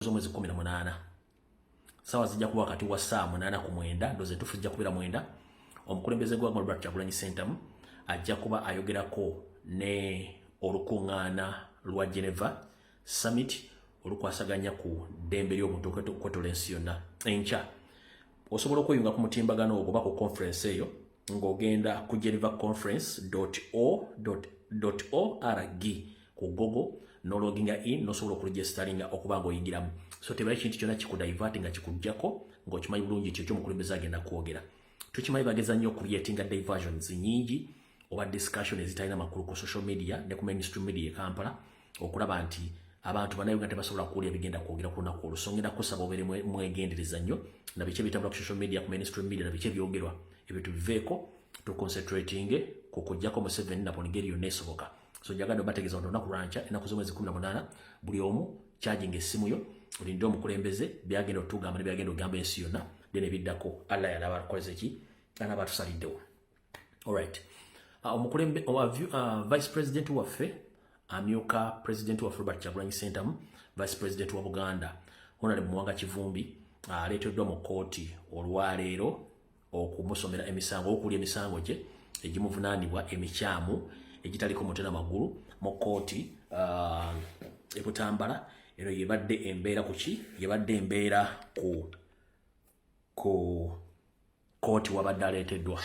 z'omwezi 18 sawa zijja kuba wakati wa saa 8:09 ndoze tufujja kubira 9 omukulembeze gwa Robert Kyagulanyi Ssentamu ajja kuba ayogerako ne olukuŋŋaana lwa Geneva Summit olukwasaganya ku ddembe ly'obuntu okwetola ensi yonna enkya. Osobola okuyunga ku mutimbagano ogwo ku conference eyo ng'ogenda ku genevaconference.org ku Google nologinga in nosobola okuregisteringa okuba ng'oyingiramu. So tebali kintu kyonna kikudivert nga kikujjako ng'okimanyi bulungi ekyo ky'omukulembeze agenda kwogera. Tukimanyi bageza nnyo okuyetinga diversions nyingi oba discussion ezitalina makulu ku social media ne ku mainstream media e Kampala okulaba nti abantu bannayuganda tebasobola kuwulira bigenda kwogera ku lunaku olwo. So ngenda kusaba obeere mwegendereza nnyo na biki ebitambula ku social media ku mainstream media na biki ebyogerwa ebyo tubiveeko tuconcentrating ku kujjako Museveni na buli ngeri yonna esoboka. So njagala bategeeza nti olunaku lwankya ennaku z'omwezi 18 buli omu charging essimu yo olinde omukulembeze byagenda otugamba ne byagenda ogamba ensi yonna then ebiddako Allah yalaba akoze ki anaba tusaliddewo. Alright. Omukulembe vice president waffe amyuka president wa Robert Kyagulanyi Ssentamu vice president wa Buganda Honorable Mwanga Kivumbi aleeteddwa mu kooti olwaleero okumusomera emisango okulya emisango gye egimuvunaanibwa emikyamu egitaliko mutena magulu mu kooti e Butambala. Eno yebadde embeera kuki yebadde embeera ku kooti wabadde aleeteddwa.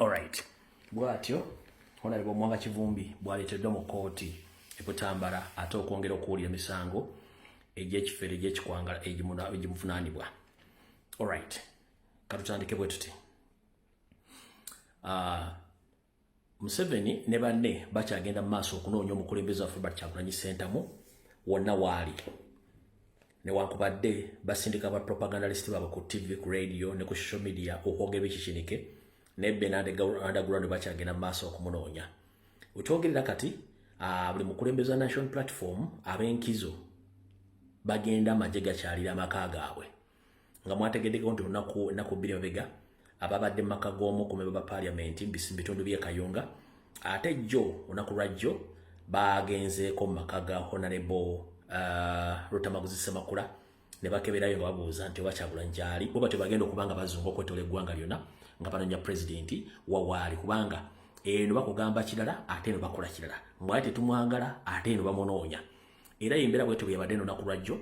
Alright. Bwatyo Honorable Mwanga Kivumbi bwaleeteddwa mu kooti e Butambala ate okwongera okuwulira emisango egy'ekifere egy'ekikwangala egimuvunaanibwa. Alright. Katutandike bwe tuti. Museveni ne banne bakyagenda mu maaso okunoonya omukulembeze wa Robert Kyagulanyi Ssentamu wonna waali. Newankubadde basindika ba propagandalist baabwe ku TV, ku radio ne ku social media okwogera ebikikinike ne Bernard Underground bakyagenda mu maaso okumunoonya. Wetwogerera kati buli mukulembeze wa National Platform ab'enkizo bagenda amagye gakyalira amaka gaabwe. Nga mwategeddeko nti ennaku bbiri mabega ababadde mu maka g'omukuumi ba Parliament mu bitundu by'e Kayunga ate jjo olunaku lwa jjo bagenzeeko mu maka ga Honorable Rutamaguzi Ssemakula ne bakeberayo nga babuuza nti oba Kyagulanyi gy'ali bo batyo bagenda okuba nga bazunga okwetola eggwanga lyonna nga banoonya pulezidenti wawaali kubanga eno bakugamba kirala ate eno bakola kirala mwaye tetumwagala ate eno bamunoonya. Era embeera bwetyo bwe yabadde olunaku lwa jjo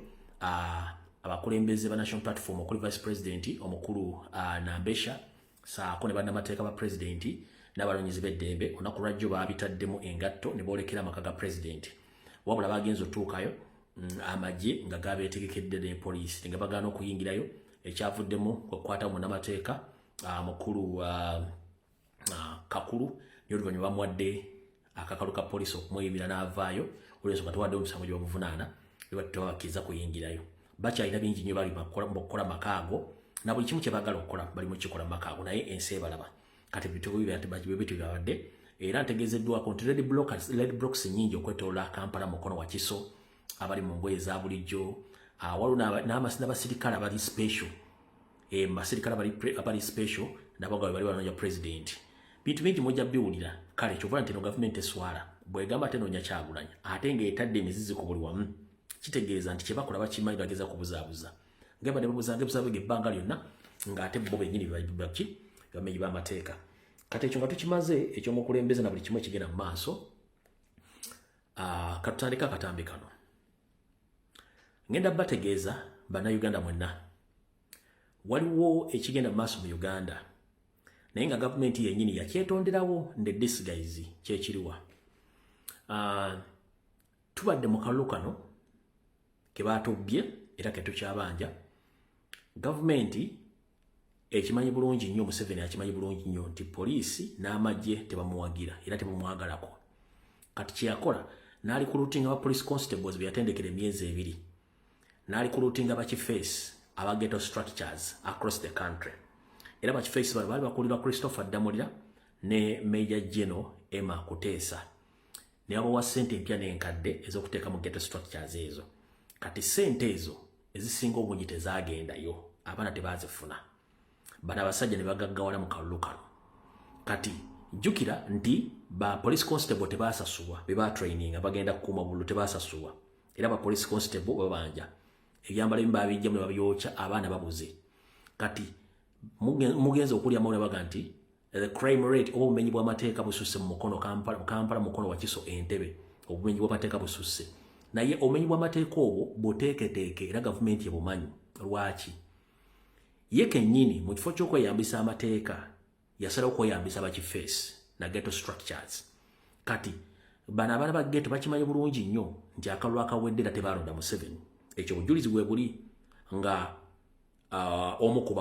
abakulembeze ba National Platform okuli vice president omukulu Nambesha saako ne bannamateeka ba pulezidenti n'abalonyizi b'eddembe olunaku lwa jjo baabitaddemu engatto ne boolekera amaka ga pulezidenti. Wabula bagenza otuukayo amagye nga gabeetegekedde ne poliisi nga bagaana okuyingirayo ekyavuddemu okukwata munnamateeka mukulu Kakulu n'oluvannyuma bamuwadde akakalu ka poliisi okumuyimira n'avaayo olw'ensonga tuwadde omusango gye bamuvunaana tebabakkiriza kuyingirayo. Bakyalina bingi nnyo bali mu kukola maka ago na buli kimu kye baagala okukola bali mu kikola mu maka ago naye ensi ebalaba kati bityo byabadde era ntegeezeddwako nti red blocks nnyingi okwetoolola Kampala mukono wa Kiso abali mu ngoye za bulijjo waliwo n'abasirikale abali special basirikale abali special nabo nga bali banoonya president. Bintu bingi mujja biwulira kale kyova nti no government eswala bwegamba tenoonya Kyagulanyi ate ng'etadde emizizi ku buli wamu kitegeeza nti kyebakola bakimanyi bageza kubuzaabuza ngeba ne babuzabuza ebbanga lyonna ng'ate bo bennyini bamenyi b'amateeka kati ekyo nga tukimaze ekyomukulembeze na buli kimu ekigenda mu maaso katutandika akatambi kano ngenda bategeeza bannayuganda mwenna waliwo ekigenda mu maaso mu Uganda naye nga gavumenti yennyini yakyetonderawo ne disguise kyekiriwa tubadde mu kalulu kano ke baatubbye era ke tukyabanja gavumenti ekimanyi bulungi nnyo Museveni akimanyi bulungi nnyo nti poliisi n'amagye tebamuwagira era tebamwagalako kati kyeyakola n'alikulutinga aba police constables beyatendekera emyezi 2 n'alikulutinga aba chiefs aba ghetto structures across the country era aba chiefs bali bakulira Christopher Damulira ne Major General Emma Kuteesa ne abo wa sente empya n'enkadde ez'okuteeka mu ghetto structures ezo kati sente ezo ezisinga obungi tezaagendayo abaana tebazifuna bana abasajja ne bagaggawala mu kalulu kano kati jjukira nti ba police constable tebasasulwa be ba training abagenda kukuuma bululu tebasasulwa era ba police constable babanja ebyambalo ebimu babijja mu babyocha abaana babuze kati mugenza okulya mawulire baga nti the crime rate obumenyi bw'amateeka bususse mu mukono Kampala mukono wa Kiso Entebbe obumenyi bw'amateeka bususse naye obumenyi bw'amateeka obwo buteeketeeke era gavumenti ebumanyi lwaki ye kennyini mu kifo ky'okweyambisa amateeka yasalawo okweyambisa bakifeesi na ghetto structures kati bano abaana ba ghetto bakimanyi bulungi nnyo nti akalulu akawedde era tebalonda Museveni ekyo bujulizi bwe buli nga omu ku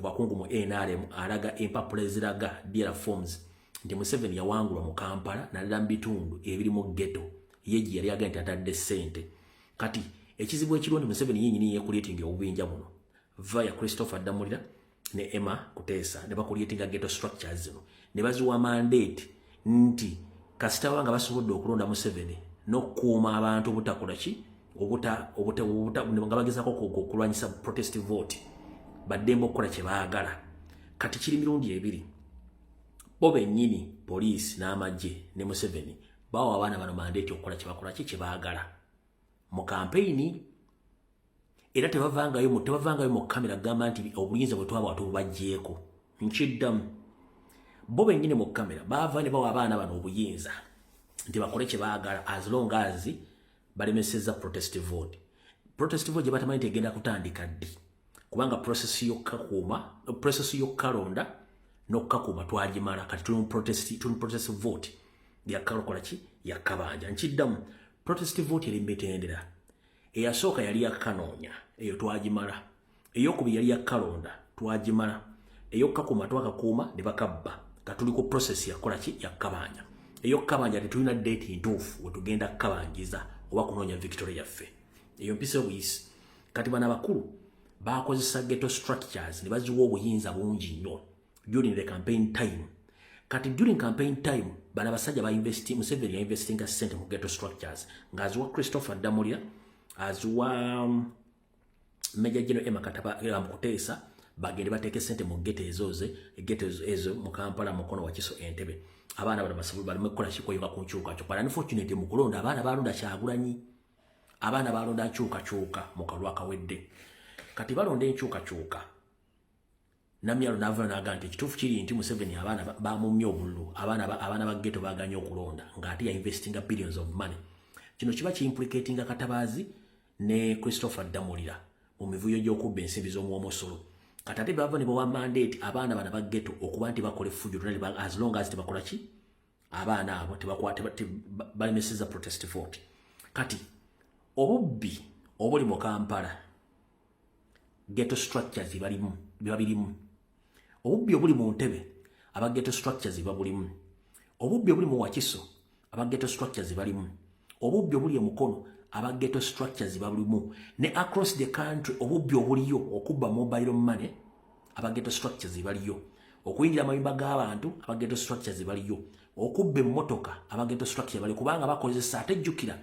bakungu mu NRM alaga empapula eziraga DL forms nti Museveni yawangulwa mu Kampala naddala mu bitundu ebiri mu ghetto ye gye yali agaye nti atadde ssente kati ekizibu ekiriwo nti Museveni yennyini yeekuleetinga obubinja buno via Christopher Damulira ne Emma Kuteesa ne bakuleetinga ghetto structures zino ne baziwa mandate nti kasita wanga basobodde okulonda Museveni n'okukuuma abantu obutakola ki nga bagezaako okulwanyisa protest vote baddembe okukola kye baagala kati kiri mirundi 2 bo bennyini poliisi n'amagye ne Museveni bawa abaana bano mandate okukola kye bakola kye baagala mu campaign era tebavangayo mu kamera gamba nti obuyinza bwe twaba watubajjeeko nkiddamu bo bennyini mu kamera baava ne bawa abaana bano obuyinza nti bakole kye baagala as long as balemeseza protest vote gye batamanyi tegenda kutandika ddi kubanga process y'okkalonda n'okkakuuma twagimala kati tuli mu protest vote yakalokola ki yakkabanja nkiddamu protest vote eri mmitendera eyasooka yali yakkanoonya eyo twagimala ey'okubiri yali yakkalonda twagimala ey'okkakuuma twakakuuma ne bakabba katuli ku process yakola ki yakkabanja ey'okkabanja tetulina date ntuufu we tugenda kkabanjiza oba kunoonya victory yaffe eyo mpisa obuyisi kati bano abakulu bakozesa ghetto structures ne baziwa obuyinza bungi nnyo during the campaign time kati during campaign time bano abasajja Museveni yainvestinga ssente mu ghetto structures ng'aziwa Christopher Damulira aziwa Major General Emma Kuteesa bagende bateeke ssente mu ghetto ezo mu Kampala mukono wa Kiso Entebbe abaana bano basabulu bali mukola kikoyoka ku nkyukakyuka but unfortunately mu kulonda abaana balonda Kyagulanyi abaana balonda nkyukakyuka mu kalulu akawedde kati balonda enkyukakyuka namyalo n'avaayo n'agamba nti ekituufu kiri nti Museveni abaana bamumya obululu abaana ba ghetto baganye okulonda ng'ate yainvestinga billions of money kino kiba kiimplicatinga Katabaazi ne Christopher Damulira mu mivuyo gy'okubba ensimbi z'omuwomosolo kati ate bava ne bawa mandate abaana bana ba ghetto okuba nti bakole fujjo as long as tebakola ki abaana abo balemeseza protest vote kati obubbi obuli mu Kampala ghetto structures biba birimu obubbi obuli mu Ntebe aba ghetto structures babulimu obubbi obuli mu Wakiso aba ghetto structures balimu obubbi obuli Mukono aba ghetto structures babulimu ne across the country obubbi obuliyo okubba mobile money aba ghetto structures baliyo okuyingira amayumba g'abantu aba ghetto structures baliyo okubba emmotoka aba ghetto structures bali kubanga bakozesa atejjukira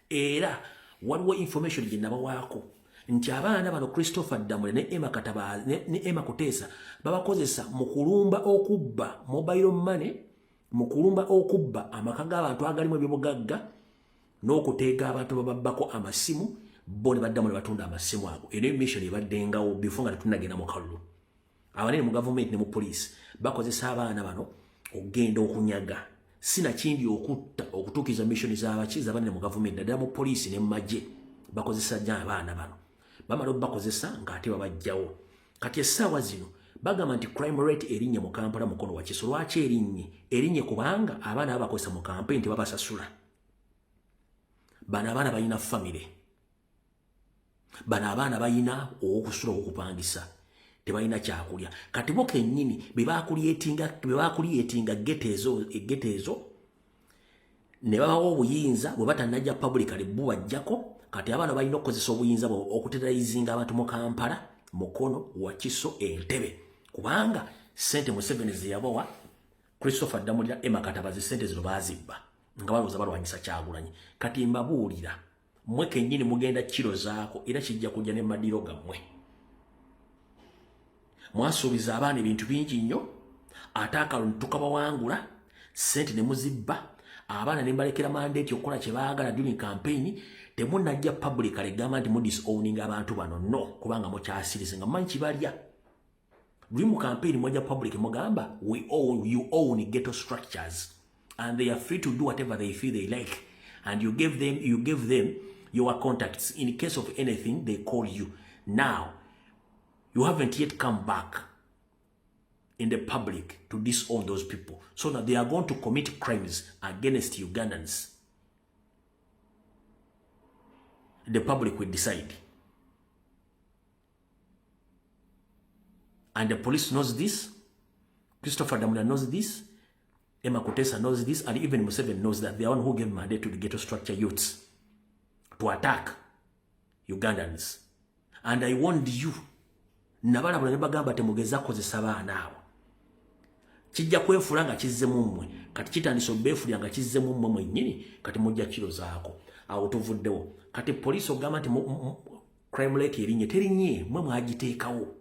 era waliwo information gye nabawaako nti abaana bano Christopher Damulira ne Emma Katabaazi ne Emma Kuteesa babakozesa mu kulumba okubba mobile money mu kulumba okubba amaka g'abantu agalimu ebyobugagga n'okuteega abantu bababbako amasimu bone baddamu ne batunda amasimu ago eno mission ebaddengawo before nga tunagenda mu kalulu abanene mu government ne mu police bakozesa abaana bano ogenda okunyaga sina kindi okutta okutukiza mission z'abakiza abanene mu government ddala mu police ne maje bakozesa nnyo abaana bano bamala bakozesa ng'ate babajjawo kati essaawa zino bagamba nti crime rate erinnya mu Kampala mukono wa Kiso lwaki erinnya kubanga abaana abakozesa mu campaign tebabasasula bana abaana balina family bana abaana balina okusula okupangisa tebalina kyakulya kati bo kennyini bebakulyetinga gete ezo ne babawo obuyinza bwe batanajja publicly bubajjako kati abaana balina okukozesa obuyinza okuteraizinga abantu mu Kampala mukono wa Kiso Entebbe kubanga sente Museveni ziyabawa Christopher Damulira Emma Katabazi sente zino bazibba nga balowooza balwanyisa Kyagulanyi kati mbabuulira mwe kennyini mugenda kiro zaako era kijja kujja ne madiro gammwe mwasuubiza abaana ebintu bingi nnyo ate akalulu tukabawangula sente ne muzibba abaana ne mbalekera mandate okukola kye baagala during campaign temunnajja publicly gamba nti mudisowning abantu bano no kubanga mukyasirize nga mumanyi kibalya buli mu campaign mwajja public mugamba you own ghetto structures and they are free to do whatever they feel they like and you give them your contacts in case of anything they call you. Now you haven't yet come back in the public to disown those people so that they are going to commit crimes against Ugandans. The public will decide. And the police knows this. Christopher Damulira knows this. Emma Kutesa knows this. And even Museveni knows that they are one who gave mandate to the ghetto structure youths to attack Ugandans. And I warned you. Nabana bwana bagamba temugeza kozesa baana abo. Kijja kwefula nga kizze mummwe. Kati kitandise obeefulya nga kizze mummwe mwennyini kati mujja kiro zaako. Awo tuvuddewo. Kati police ogamba nti crime rate erinye terinye mwe mwagiteekawo.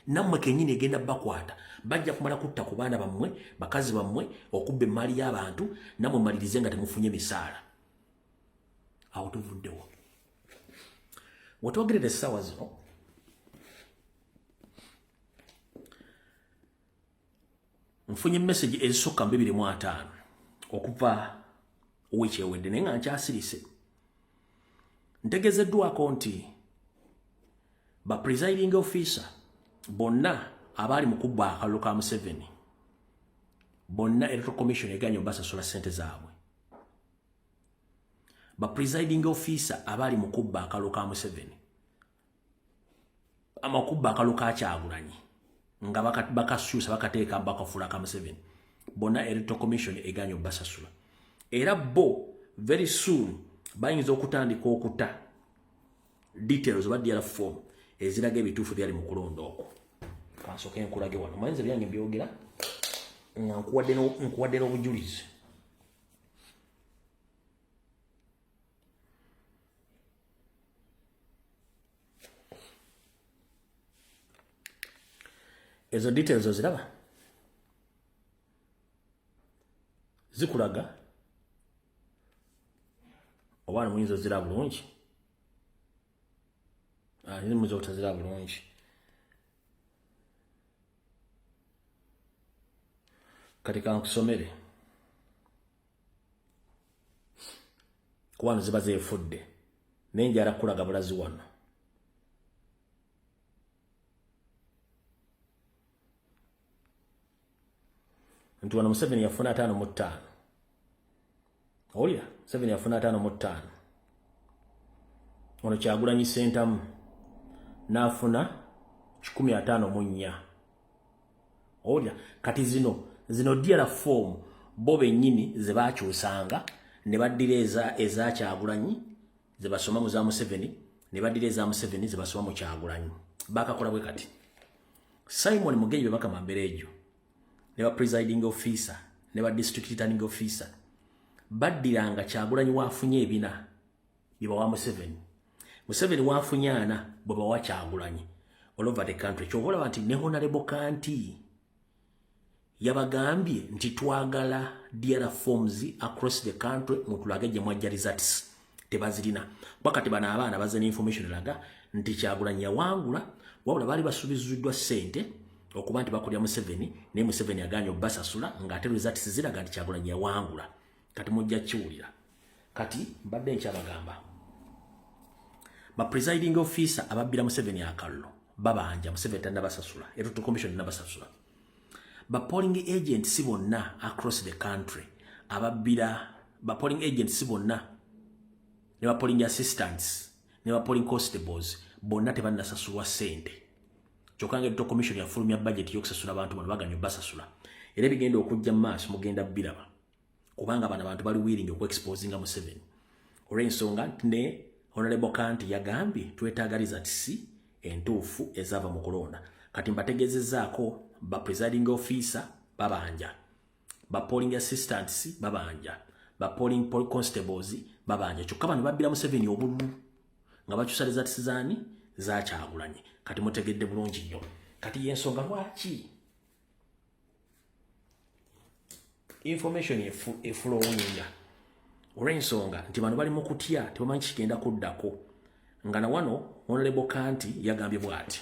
Nammwe kennyini egenda bakwata bajja kumala kutta ku baana bammwe bakazi bammwe okubba emmali y'abantu nammwe malirize nga temufunye misaala. Awo tuvuddewo. Wetwogerera essaawa zino nfunye message ezisukka 205 okuva wiiki ewedde naye nga nkyasirise. Ntegezeddwako nti ba presiding officer bonna abali mu kubba akalulu ka Museveni bonna Electoral Commission eganya basasula sente zaabwe. Ba presiding officer abali mu kubba akalulu ka Museveni amakubba akalulu ka Kyagulanyi nga bakasyusa bakateeka bakafula ka Museveni bonna Electoral Commission eganya basasula. Era bo very soon bayinza okutandika okuta details oba DRF form eziraga ebituufu byali mu kulonda okwo. Kansooke nkulage wano mayinza byange byogera nga nkuwadde n'obujulizi. Ezo details oziraba zikulaga obwana muyinza ozira bulungi nini muyinza otazira bulungi. Kati kankusomere kubano ziba zeefudde naye njala kulaga bulazi wano. Nti wano Museveni yafuna 5.5. Olya Museveni yafuna 5.5. Ono Kyagulanyi sentamu nafuna 154. Olya kati zino DRF form bo bennyini ze bakyusanga ne baddira eza Kyagulanyi ze basoma mu za Museveni ne baddira eza Museveni ze basoma mu Kyagulanyi. Bakakola bwe kati Simon Mugenyi bakamamberejo ne ba presiding officer ne ba district returning officer baddiranga Kyagulanyi wafunye ebina biba wa Museveni wafunye ana baba wa Kyagulanyi all over the country. Kyobola banti ne Honorable Kanti yabagambye nti twagala DRF forms across the country mutulage je mwajja results tebazirina wakati bana abaana bazana information elaga nti Kyagulanyi yawangula wabula bali basubiziddwa ssente okuba nti bakulya Museveni ne Museveni aganya obbasasula ng'ate results ziraga nti Kyagulanyi yawangula kati mujja kiwulira kati mbadde nkyabagamba ba presiding officer ababbira Museveni akallo babanja Museveni tannabasasula electoral commission nabasasula ba polling agents si bonna across the country ababbira ba polling agents si bonna ne ba polling assistants ne ba polling constables bonna tebannasasulwa ssente kyokka electoral commission yafulumya budget y'okusasula abantu bano baganya basasula era bigenda okujja mu maaso mugenda biraba kubanga bano abantu bali willing okuexposinga Museveni olw'ensonga ne Honorable Kanti yagambye twetaaga results entuufu ezava mu kulonda kati mbategezezaako ba presiding officer babanja ba polling assistants babanja ba polling constables babanja kyokka bano babbira Museveni obululu nga bakyusa results zaani za Kyagulanyi kati mutegedde bulungi nnyo kati yensonga lwaki information efulowinga olw'ensonga nti bano bali mu kutya tebamanyi kigenda kuddako nga na wano Honorable Kanti yagambye bw'ati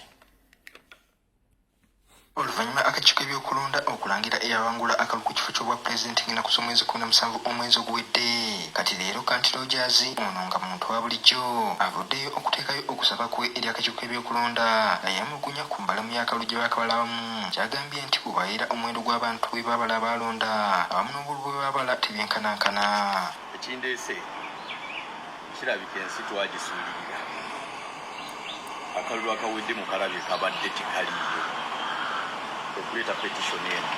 oluvannyuma akakiiko ebyokulonda okulangira eyawangula akalulu ku kifo ky'obwa pulezidenti ng'enaku z'omwezi 17 omwezi oguwedde kati leero Kanti Rogers ono nga muntu wa bulijjo avuddeyo okuteekayo okusaba kwe eri akakiiko ebyokulonda yamugunya ku mbalamu y'akalulu gye baakabalabamu kyagambye nti bw'abayira omuwendo gw'abantu bwe baabala abalonda awamu n'obululu bwe baabala tebyenkanankana ekindeese kirabika ensi twagisuulirira akalulu akawedde mu kalabye kabadde tekaliyo okuleeta petition eno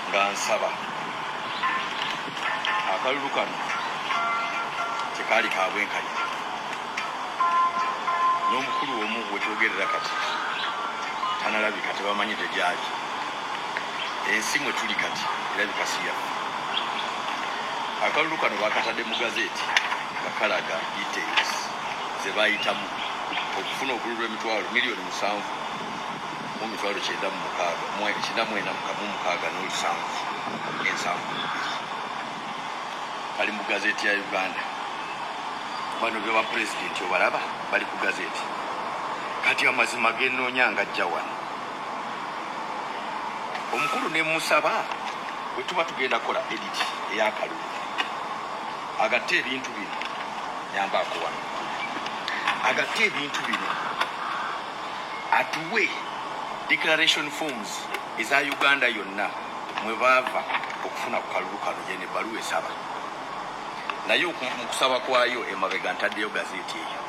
nga nsaba akalulu kano tekaali kabwenkanya n'omukulu omu wetwogerera kati tanalabika tebamanyide gyali ensi mwe tuli kati erabika si yaffe akalulu kano bakatadde mu gazeeti nga kalaga details ze bayitamu okufuna obululu bw'emitwalo miliyoni 7 mu mitwalo 9 kali mu gazeeti ya Uganda bano bye ba pulezidenti obalaba bali ku gazeeti kati amazima g'ennoonya nga ajja wano omukulu ne musaba bwe tuba tugenda kola edit ey'akalulu agatte ebintu bino nyambaako wano agatte ebintu bino atuwe declaration forms eza Uganda yonna mwe baava okufuna ku kalulu kano gye ne baluwa esaba naye mu kusaba kwayo emabega ntaddeyo gazeeti eyo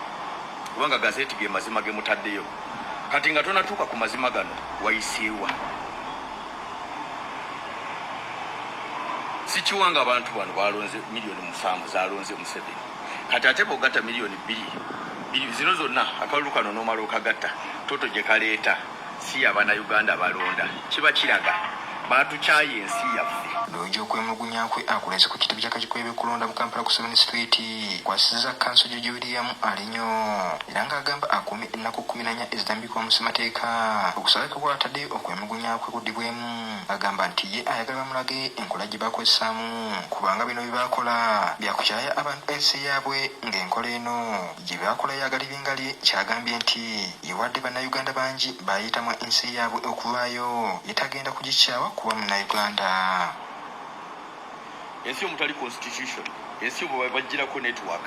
kubanga gazeeti ge mazima ge mutaddeyo kati nga tonatuuka ku mazima gano wayiseewa sikiwanga abantu bano balonze miliyoni 7 zalonze Museveni kati ate bogata miliyoni 2 zino zonna akalulu kano n'omala okagatta toto gye kaleeta si abana Uganda balonda kiba kiraga batukyaye ensi yaffe lw'ojja okwemulugunya kwe akuleze ku kitiibwa ky'akakiiko ebyokulonda mu Kampala ku 7 Street kwasiza kanso George William Alinyo era ng'agamba akume ennaku 14 ezitambikwa mu ssemateeka okusaba kwe kwatadde okwemulugunya kwe kuddibwemu agamba nti ye ayagala bamulage enkola gye bakozesaamu kubanga bino bye baakola byakukyaya abantu ensi yaabwe ng'enkola eno gye baakola yagala bingali kyagambye nti yewadde bannayuganda bangi baayitamu ensi yaabwe okuvaayo yetagenda kugikyawa kuba munnayuganda ensi omutali constitution ensi obwe bajjirako network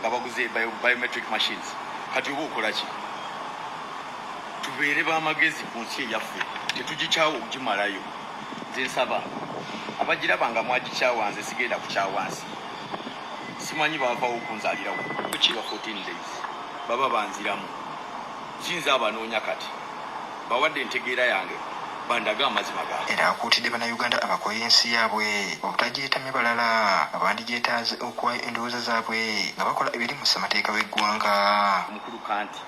nga baguze biometric machines kati oba okola ki tubeere b'amagezi ku nsi eyaffe tetugikyawo okugimalayo nze nsaba abagiraba nga mwagikyawa nze sigenda kukyawansi simanyi baavaawo okunzaalirawo kiba 14 days baba banziramu kiyinza abanoonya kati bawadde entegeera yange bandaga amazima gaabwe era akuutidde bannayuganda abakoye ensi yaabwe obutagyetamu balala abandigyetaaze okuwa endowooza zaabwe nga bakola ebiri mu ssemateeka w'eggwanga omukulu Kanti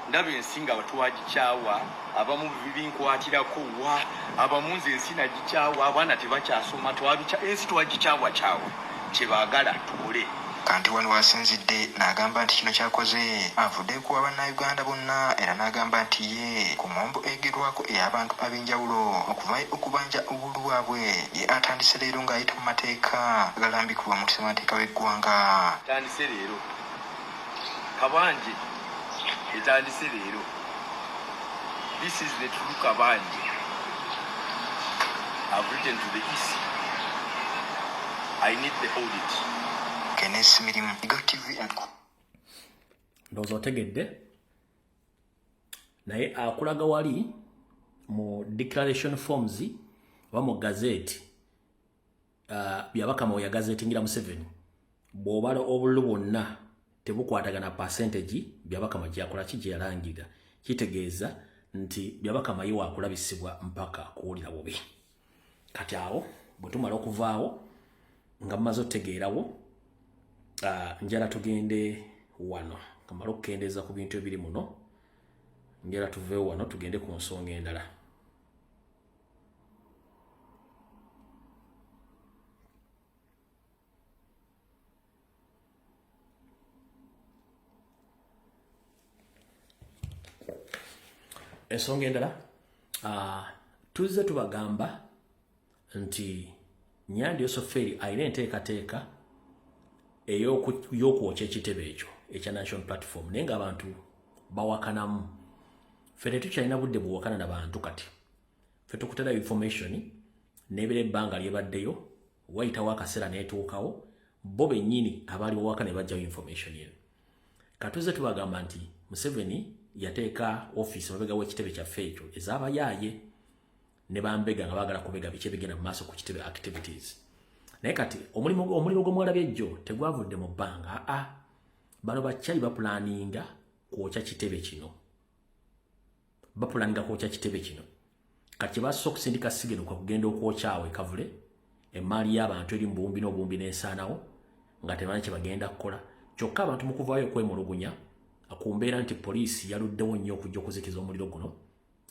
ndaba ensi nga batwagikyawa abamu bibinkwatirako wa abamu nze ensi nagikyawa abaana tebakyasoma ensi twagikyawa kyawa kyebaagala tukole kanti wano wasinzidde n'agamba nti kino kyakoze avudde ku Bannayuganda bonna era n'agamba nti ye ku mombo egerwako ey'abantu ab'enjawulo okubanja obululu bwabwe ye atandise leero ng'ayita mu mateeka agalambikibwa mu ssemateeka w'eggwanga. Tandise leero Kabanje etandise leero. This is the true Kabanje. I've written to the EC. I need the audit. Kenneth Mirimu, Ego TV. Ndozo otegedde naye akulaga wali mu declaration forms wa mu gazeti byabakama ya gazeti ngira Museveni bw'obala obululu bwonna tebukwatagana percentage byabakama gyakola kije yalangira kitegeeza nti byabakama yiwa akulabisibwa mpaka kuwulira bubi. Kati awo bwe tumala okuvaawo nga mmaze otegeerawo njala tugende wano kamala okukendeeza ku bintu ebiri muno njala tuveewo wano tugende ku nsonga endala. Ensonga endala tuzze tubagamba nti Nyandi Osoferi ayina enteekateeka ey'okwokya ekitebe ekyo ekya National Platform naye ng'abantu bawakanamu. Ffe tetukyalina budde buwakana n'abantu kati. Ffe tukutera information n'ebera ebbanga lyebaddeyo wayitawo akaseera n'etuukawo bo bennyini abaali bawakana ne bajjayo information eno. Katuze tubagamba nti Museveni yateeka office mabega w'ekitebe kyaffe ekyo ez'abayaaye ne bambega nga baagala kubega biki ebigenda mu maaso ku kitebe activities. Naye kati omulimu gwe mwalabye ejjo tegwavudde mu bbanga. Bano bakyali bapulaninga kwokya kitebe kino. Bapulaninga kwokya kitebe kino. Kati basoose okusindika sigeno kwa kugenda okwokyawo ekavule emmaali y'abantu eri mu buwumbi n'obuwumbi n'ensaanawo nga tebamanyi kye bagenda kukola. Kyokka abantu mu kuvaayo okwemulugunya akumbeera nti poliisi yaluddewo nnyo okujja okuzikiza omuliro guno.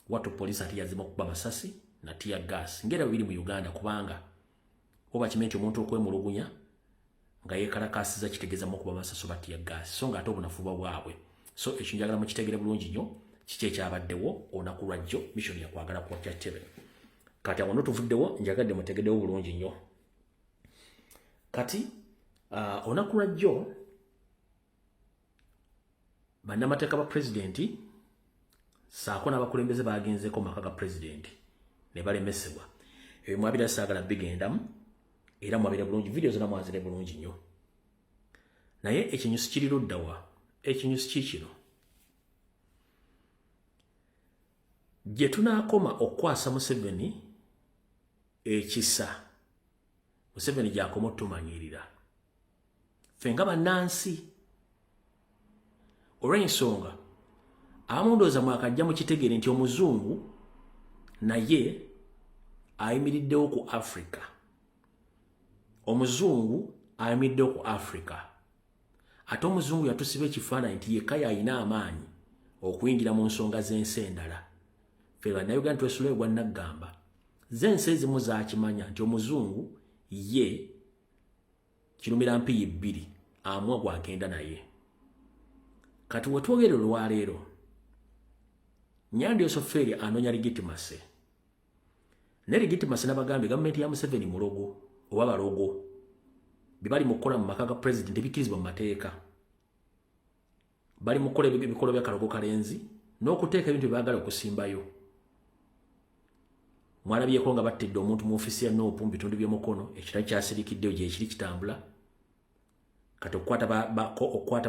Watu poliisi ati yazima okuba masasi na tear gas. Ngera biri mu Uganda kubanga oba kimenti omuntu okwemulugunya nga yeekalakaasiza kitegeeza mu okuba masasi oba tear gas. So nga ate obunafuba bwabwe. So ekyo njagala mukitegere bulungi nnyo kiki ekyabaddewo olunaku lwa jjo mission yakwagala kwokya kitebe. Kati awo tuvuddewo njagadde mutegeddewo bulungi nnyo. Kati olunaku lwa jjo bannamateeka ba pulezidenti saako n'abakulembeze bagenzeeko maka ga pulezidenti ne balemesebwa. Ebyo mwabira saagala bigendamu era mwabira bulungi video zonna mwazire bulungi nnyo. Naye ekinyusi kiri luddawa? Ekinyusi kikino gye tunaakoma okukwasa Museveni ekisa Museveni gy'akoma otumanyirira ffe nga bannansi. Olw'ensonga amundooza mwakajja mu kitegeere nti omuzungu naye ayimiriddewo ku Africa. Omuzungu ayimiriddewo ku Africa. Ate omuzungu yatusiba ekifaananyi nti yekka yalina amaanyi okuyingira mu nsonga z'ensi endala. Ffe Bannayuganda twesulayo gwa Naggamba. Z'ensi ezimu zaakimanya nti omuzungu ye kirumira mpiyi bbiri amwa gwagenda naye. Kati wetwogere olwaleero Nyandi Osoferi anoonya legitimacy. Ne legitimacy n'abagambye gavumenti ya Museveni mulogo oba balogo bye bali mu kukola mu maka ga pulezidenti ebikkirizibwa mu mateeka. Bali mu kukola ebikolwa bya kalogo kalenzi n'okuteeka ebintu bye baagala okusimbayo. Mwalabyeko nga battedde omuntu mu ofisi ya Nuupu mu bitundu by'omukono ekitali kyasirikiddeyo gye kiri kitambula. Kati okukwata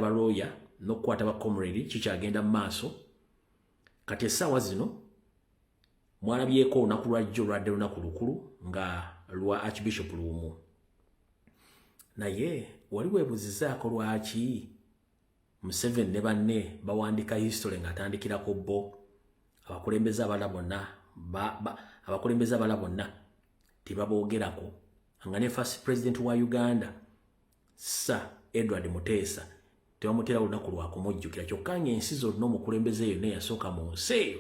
ba lawyer n'okukwata ba comrade kikyagenda mu maaso. Kati essaawa zino mwalabyeko olunaku lwa jjo lwadde lunaku lukulu nga lwa Archbishop Luumu. Naye wali weebuzizaako lwaki Museveni ne banne bawandiika history ng'atandikirako bo abakulembeze abala bonna tebaboogerako nga ne first president wa Uganda Sir Edward Muteesa tebamutera olunaku lwakumujjukira kyokka ng'ensi zonna omukulembeze eyo neyasooka mu nsi eyo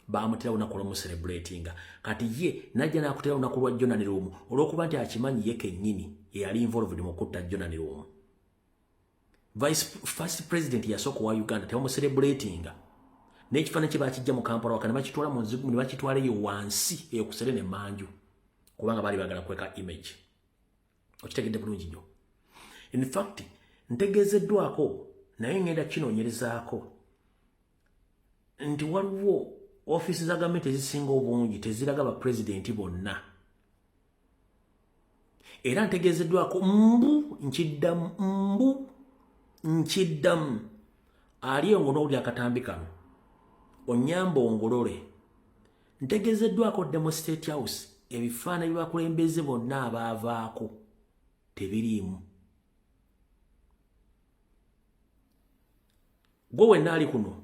baamutera olunaku lw'omucelebratinga. Kati ye najja n'akutera olunaku lwa Jonani Luumu olw'okuba nti akimanyi ye kennyini eyali involved mu kutta Jonani Luumu. first president yasoko wa Uganda tebamu celebrating n'ekifaananyi kye bakijja mu Kampala wakana bakitwala mu nzigu ne bakitwala eyo wansi eyo kusere ne manju kubanga bali bagala kweka image okitegedde bulungi nnyo. In fact ntegeezeddwako naye ngenda kinoonyerezaako nti waliwo office za gavumenti ezisinga obungi teziraga bapulezidenti bonna era ntegeezeddwako nkiddamu ali ongo n'oli akatambi kano onyamba ongolole ntegeezeddwako demo State House ebifaananyi byabakulembeze bonna abaavaako tebiriimu. Gwe wenna ali kuno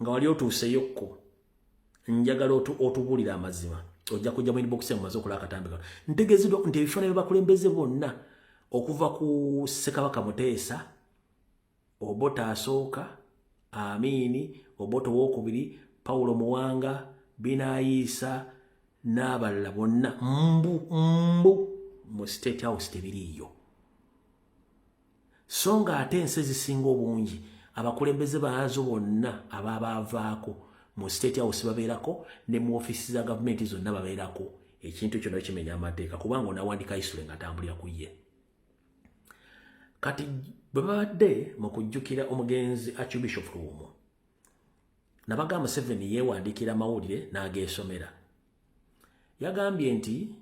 nga wali otuuseyokko njagala otubuulira amazima ojja kujja mu inbox mumaze okola akatambi kano. Ntegeezeddwako nti ebifaananyi byabakulembeze bonna okuva ku Ssekabaka Muteesa, Obote asooka, Amini, Obote owookubiri, Paulo Muwanga, Binaisa n'abalala bonna mbu mu State House tebiriiyo. So nga ate ensi ezisinga obungi abakulembeze baazo bonna abaavaako mu State House babeerako ne mu office za gavumenti zonna babeerako. Ekintu kyonna kimenya amateeka kubanga onawandika isule nga atambulira ku ye. Kati bwe babadde mu kujjukira omugenzi Archbishop Luumu nabagamba Museveni yeewandikira amawulire n'ageesomera. Yagambye nti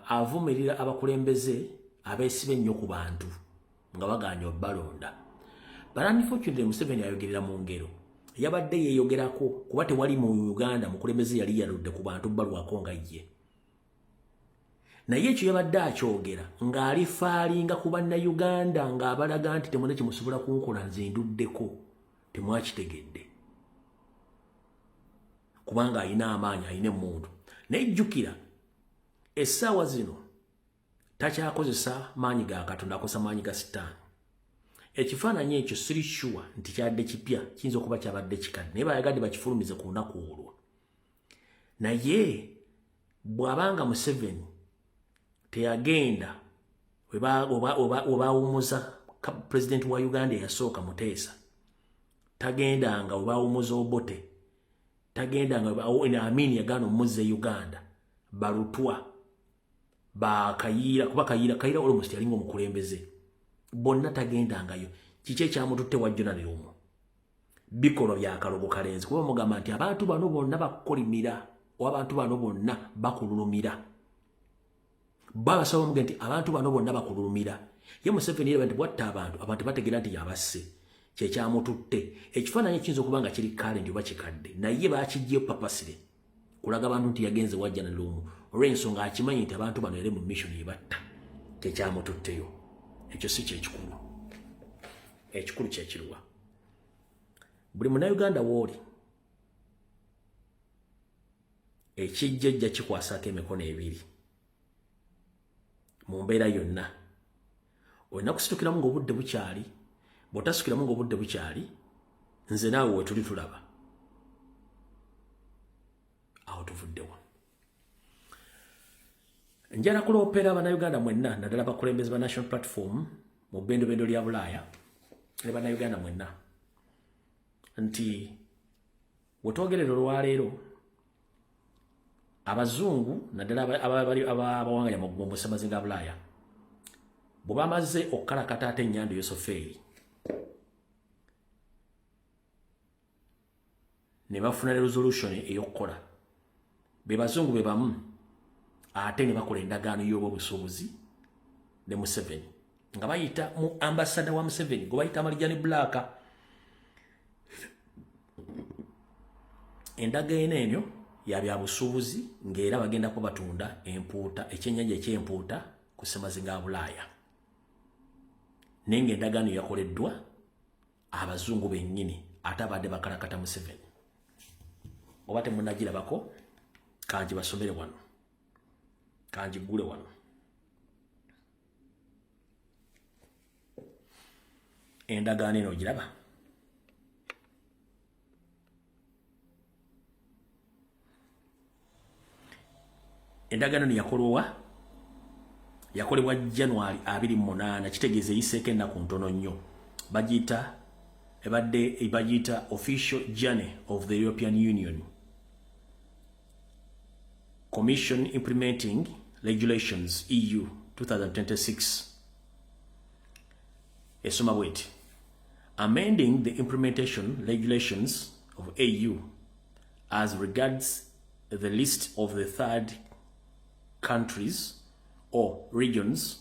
avumirira abakulembeze abeesibe ennyo ku bantu nga baganya balonda. But unfortunately Museveni ayogerera mu ngero yabadde yeeyogerako kuba tewali mu Uganda mukulembeze yali yaludde ku bantu balwako nga ye. Naye ekyo yabadde akyogera ng'alifaalinga ku bannayuganda ng'abalaga nti temuna kimusobola kunkola nze nduddeko temwakitegedde kubanga alina amaanyi alina emmundu. Nejjukira essaawa zino takyakozesa maanyi ga Katonda akozesa maanyi ga Sitaani. Ekifaananyi ekyo siri sure nti kyadde kipya kiyinza okuba kyabadde kikadde naye bayagadde bakifulumize ku lunaku olwo. Naye bw'abanga Museveni teyagenda webawumuza pulezidenti wa Uganda eyasooka Muteesa, tagendanga webawumuza Obote, tagendanga Amini yagaana omuzza e Uganda, Balutwa, Kayiira kuba Kayiira almost yalinga omukulembeze bonna tagendangayo. Kiki ekyamututte wa Jonani Luumu? Bikolwa bya kalogo kalenzi kuba mugamba nti abantu bano bonna bakukolimira oba abantu bano bonna bakululumira. Babasaba nti abantu bano bonna bakululumira. Ye Museveni yeba nti bwatta abantu bategera nti yabasse kyekyamututte. Ekifaananyi kiyinza okuba nga kiri kale ndi oba kikadde naye baakijje papasire kulaga abantu nti yagenze wa Jonani Luumu olw'ensonga akimanyi nti abantu bano yali mu mission yebatta kyekyamututteyo. Ekyo si kyekikulu. Ekikulu kyekiruwa buli munnayuganda w'oli ekijjajja kikwasaako emikono ebiri mu mbeera yonna. Olina kusitukiramu ng'obudde bukyali, bw'otasukiramu ng'obudde bukyali nze naawe we tuli tulaba awo tuvuddewo. Njala kuloopera bannayuganda mwenna naddala bakulembeze ba National Platform mu bbendobendo lya Bulaaya ne bannayuganda mwenna nti wetwogerera olwaleero abazungu naddala abawanganya mu ssemazinga ga Bulaaya bwe bamaze okukalakata ate ennyanja Yosofeeri ne bafuna resolution ey'okukola be bazungu be bamu ate ne bakola endagaano y'obwobusuubuzi ne Museveni nga bayita mu ambassador wa Museveni gwe bayita Marijani Black. Endagaano eno ya bya busuubuzi ng'era bagenda kuba batunda empuuta ekyennyanja eky'empuuta ku ssemazinga ga Bulaaya naye ng'endagaano yakoleddwa abazungu bennyini ate abadde bakalakata Museveni. Oba temunnagirabako kanji basomere wano kanjigule wano. Endagaano eno ogiraba? Endagaano yakolebwa January 28 kitegeeza eyiseeko ennaku ntono nnyo bagita official journey of the European Union. Commission implementing regulations EU 2026. Esoma bweti. Amending the implementation regulations of EU as regards the list of the third countries or regions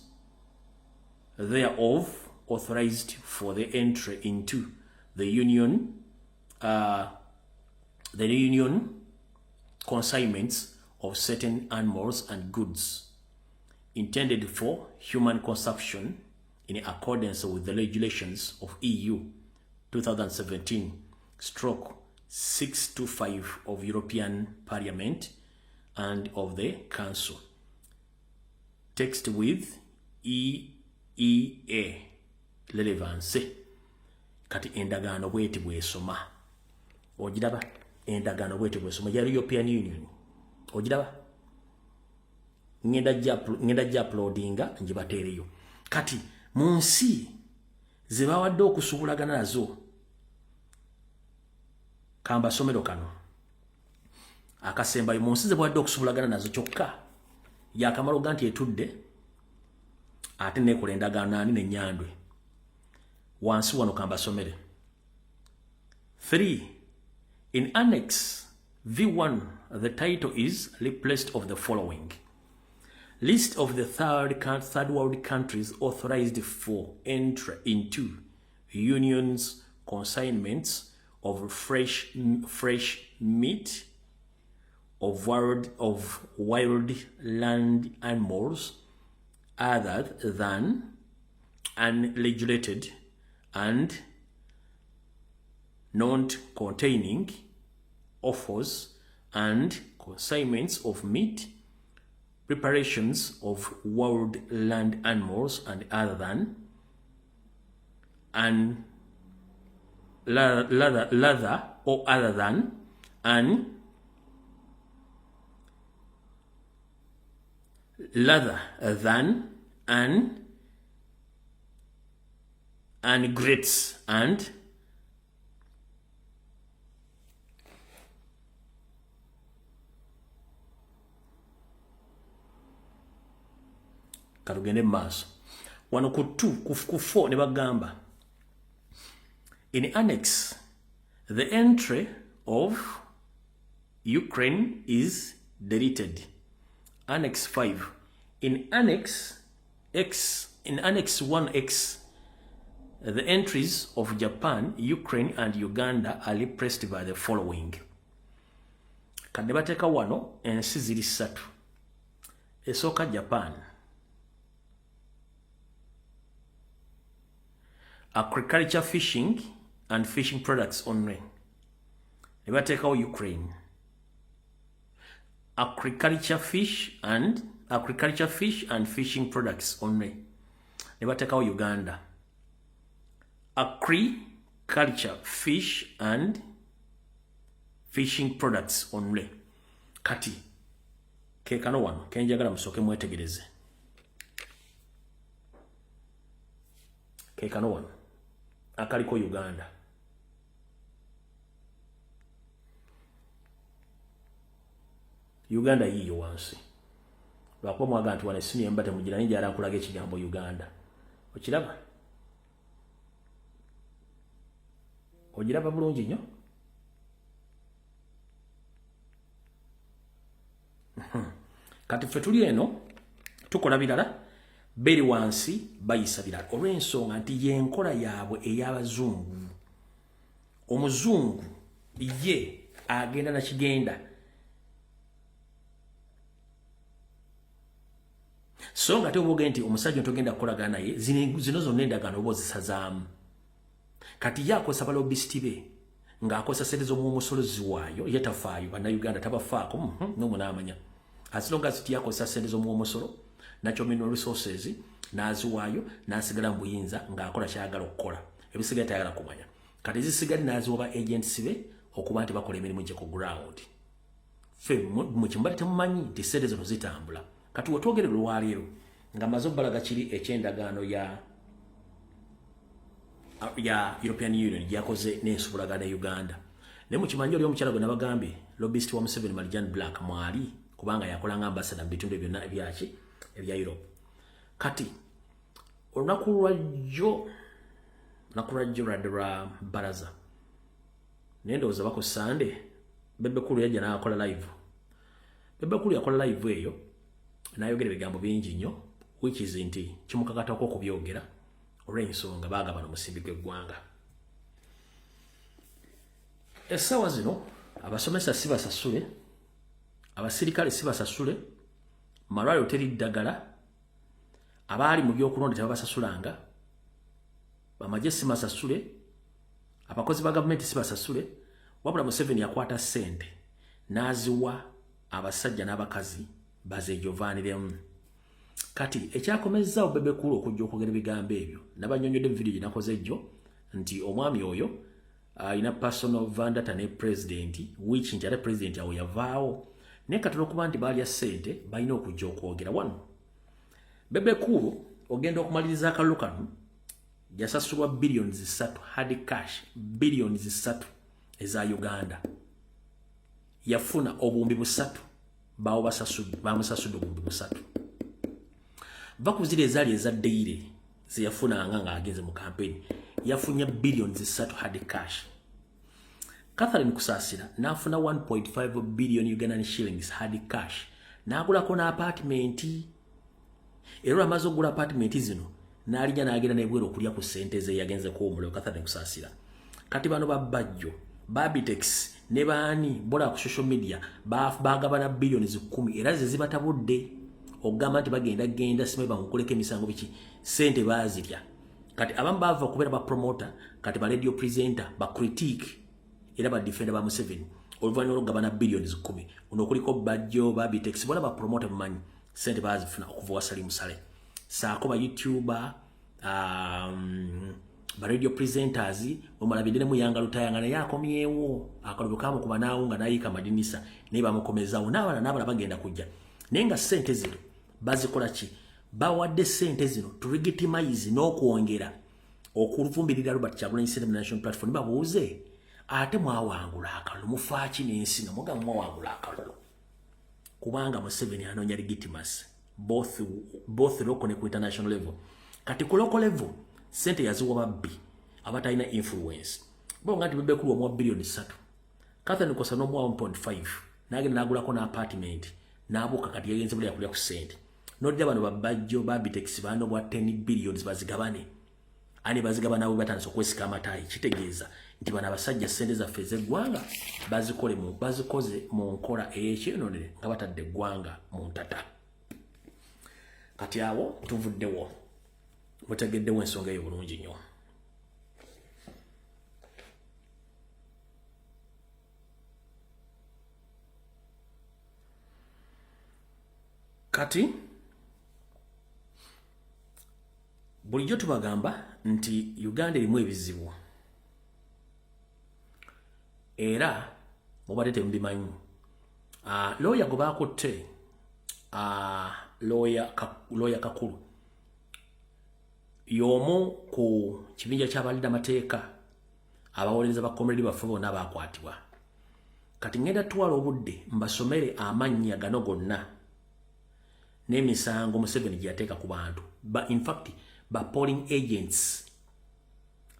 thereof authorized for the entry into the union consignments of certain animals and goods intended for human consumption in accordance with the regulations of EU 2017/625 of European Parliament and of the Council. Text with EEA relevance. Kati endagaano bweti bwesoma. Ogiraba endagaano bweti bwesoma ya European Union. Ogiraba ngenda uploadinga njibatereyo. Kati munsi zebawadde okusubulagana nazo kamba somero kano akasembayo munsi zebawadde okusubulagana nazo kyokka yakamalo ganti etudde ate nekola endagaano ani n'ennyandwe wansi wano kamba somere. 3. In Annex V1, the title is replaced of the following: List of the third world countries authorized for entry into Union's consignments of fresh meat, of wild land animals other than unregulated and not containing offals and consignments of meat, preparations of wild land animals and other than, and leather or other than, and rather than, and grits and karugende maso wano ku 2 ku 4 ne bagamba in Annex the entry of Ukraine is deleted. Annex 5 in Annex 1X the entries of Japan, Ukraine and Uganda are replaced by the following. Kadde bateka wano ensi ziri 3. Esooka Japan, agriculture, fishing and fishing products only. Ne batekawo Ukraine, agriculture fish and fishing products only. Ne batekawo Uganda, agriculture, fish and fishing products only. Kati kekano wano kenjagala musoke mwetegereze. Kekano wano akaliko Uganda. Uganda yiyo wansi. Lwakuba mwaga nti wane sini mbate mujira ninja arankulaga ekigambo Uganda. Okiraba? Ogiraba bulungi nnyo? Kati ffe tuli eno tukola birala beri wansi bayisa birala olw'ensonga nti yenkola yaabwe ey'abazungu. Omuzungu ye agenda na kigenda. So nga teoboge nti omusajja ntogenda kukolagana naye zino zonna endagaano oba ozisazaamu. Kati yakozesa balobisiti be ng'akozesa sente z'omusolo ziwaayo ye tafaayo bannayuganda tabafaako n'omunaamanya. As long as yakozesa sente z'omusolo natural mineral resources n'aziwaayo n'asigala mu buyinza ng'akola kyayagala okukola. Ebisigaye tayagala kumanya. Kati zisigadde n'aziwa ba agents be okuba nti bakola emirimu gye ku ground. Ffe mu kimbali temumanyi nti sente zino zitambula. Kati wetwogere lwaleero nga maze obbalaga kiri eky'endagaano ya ya European Union yakoze n'ensobolaga ne Uganda. Ne mu kimanyi oli omukyala gwe nabagambye lobbyist wa Museveni Marjan Black mwali kubanga yakola nga ambassador mu bitundu byonna ebya Europe. Kati olunaku lwajjo lwa baraza nendowooza bako Sunday Bebe Cool yajja n'akola live. Bebe Cool yakola live eyo n'ayogera ebigambo bingi nnyo which is nti kimukakatako okubyogera olw'ensonga baagabana omusimbi gw'eggwanga. Essaawa zino abasomesa si basasule, abasirikale si basasule, malwaliro teri ddagala, abaali mu byokulonda tebabasasulanga, bamagye si basasule, abakozi ba gavumenti si basasule, wabula Museveni yakwata ssente n'aziwa abasajja n'abakazi bazeejovaniremu. Kati ekyakomezaawo Bebe Cool okujja okwogera ebigambo ebyo nabanyonyodde mu video gye nakoze ejjo nti omwami oyo ina personal vendetta ne president which nti ate president awo yavaawo naye katono okuba nti baalya ssente balina okujja okwogera wano. Bebe Cool ogenda okumaliriza akalulu kano yasasulwa billions 3 hard cash billions 3 eza Uganda. Yafuna obuwumbi 3 bawo bamusasudde obuwumbi 3 bakuzire ezaali ezaddeire zeyafunanga ng'agenze mu campaign yafunya billions 3 hard cash. Catherine Kusaasira n'afuna 1.5 billion Ugandan shillings hard cash n'agulako n'apartment. Era amaze okugula apartment zino n'alijja n'agenda n'ebwero okulya ku ssente ze yagenze kuwumula Catherine Kusaasira. Kati bano babajjo Babitex ne baani bola ku social media baagabana billions 10 era ze zibatabudde ogamba nti bagenda simwe bamukoleka emisango biki ssente baazirya. Kati abamu bava okubeera ba promoter kati ba radio presenter ba critique era ba defender ba Museveni oluvannyuma lw'okugabana billions 10 unokuliko bajjo Babitex bola ba promoter mumanyi ssente baazifuna okuva wasali musale saako ba YouTuber ba radio presenters omalabidde mu yanga lutayanga naye akomyewo akalubo kamu kuba naawunga nayika madinisa naye bamukomezawo n'abala bagenda kujja naye nga ssente zino bazikola ki bawadde ssente zino to legitimize n'okwongera okuvumbirira Robert Kyagulanyi Ssentamu National Platform babuuze ate mwawangula akalulu mufaaki n'ensi nga muga mwawangula akalulu kubanga Museveni anoonya legitimacy both local ne ku international level. Kati ku local level ssente yaziwa babbi abatalina influence bonga nti Bebe Cool omuwa billions 3 Catherine Kosa n'omuwa 1.5 n'agenda n'agulako n'apartment n'abuuka kati yagenze buli yakulya ku ssente n'odda bano babajjo Babitex bano bwa 10 billions bazigabane ani bazigabana abo batandise okwesika amatayi kitegeeza nti bano abasajja ssente zaffe ez'eggwanga bazikoze mu nkola ey'ekyenonere nga batadde eggwanga mu ntata. Kati awo tuvuddewo mutegeddewo ensonga eyo bulungi nnyo. Kati bulijjo tubagamba nti Uganda erimu ebizibu era mubadde temubimanyi. Lawyer gwe baakutte lawyer Kakulu y'omu ku kibinja ky'abalida amateeka abawolereza bakomereri baffe bonna baakwatibwa. Kati ngenda twala obudde mbasomere amannya gano gonna n'emisango Museveni gye yateeka ku bantu in fact ba polling agents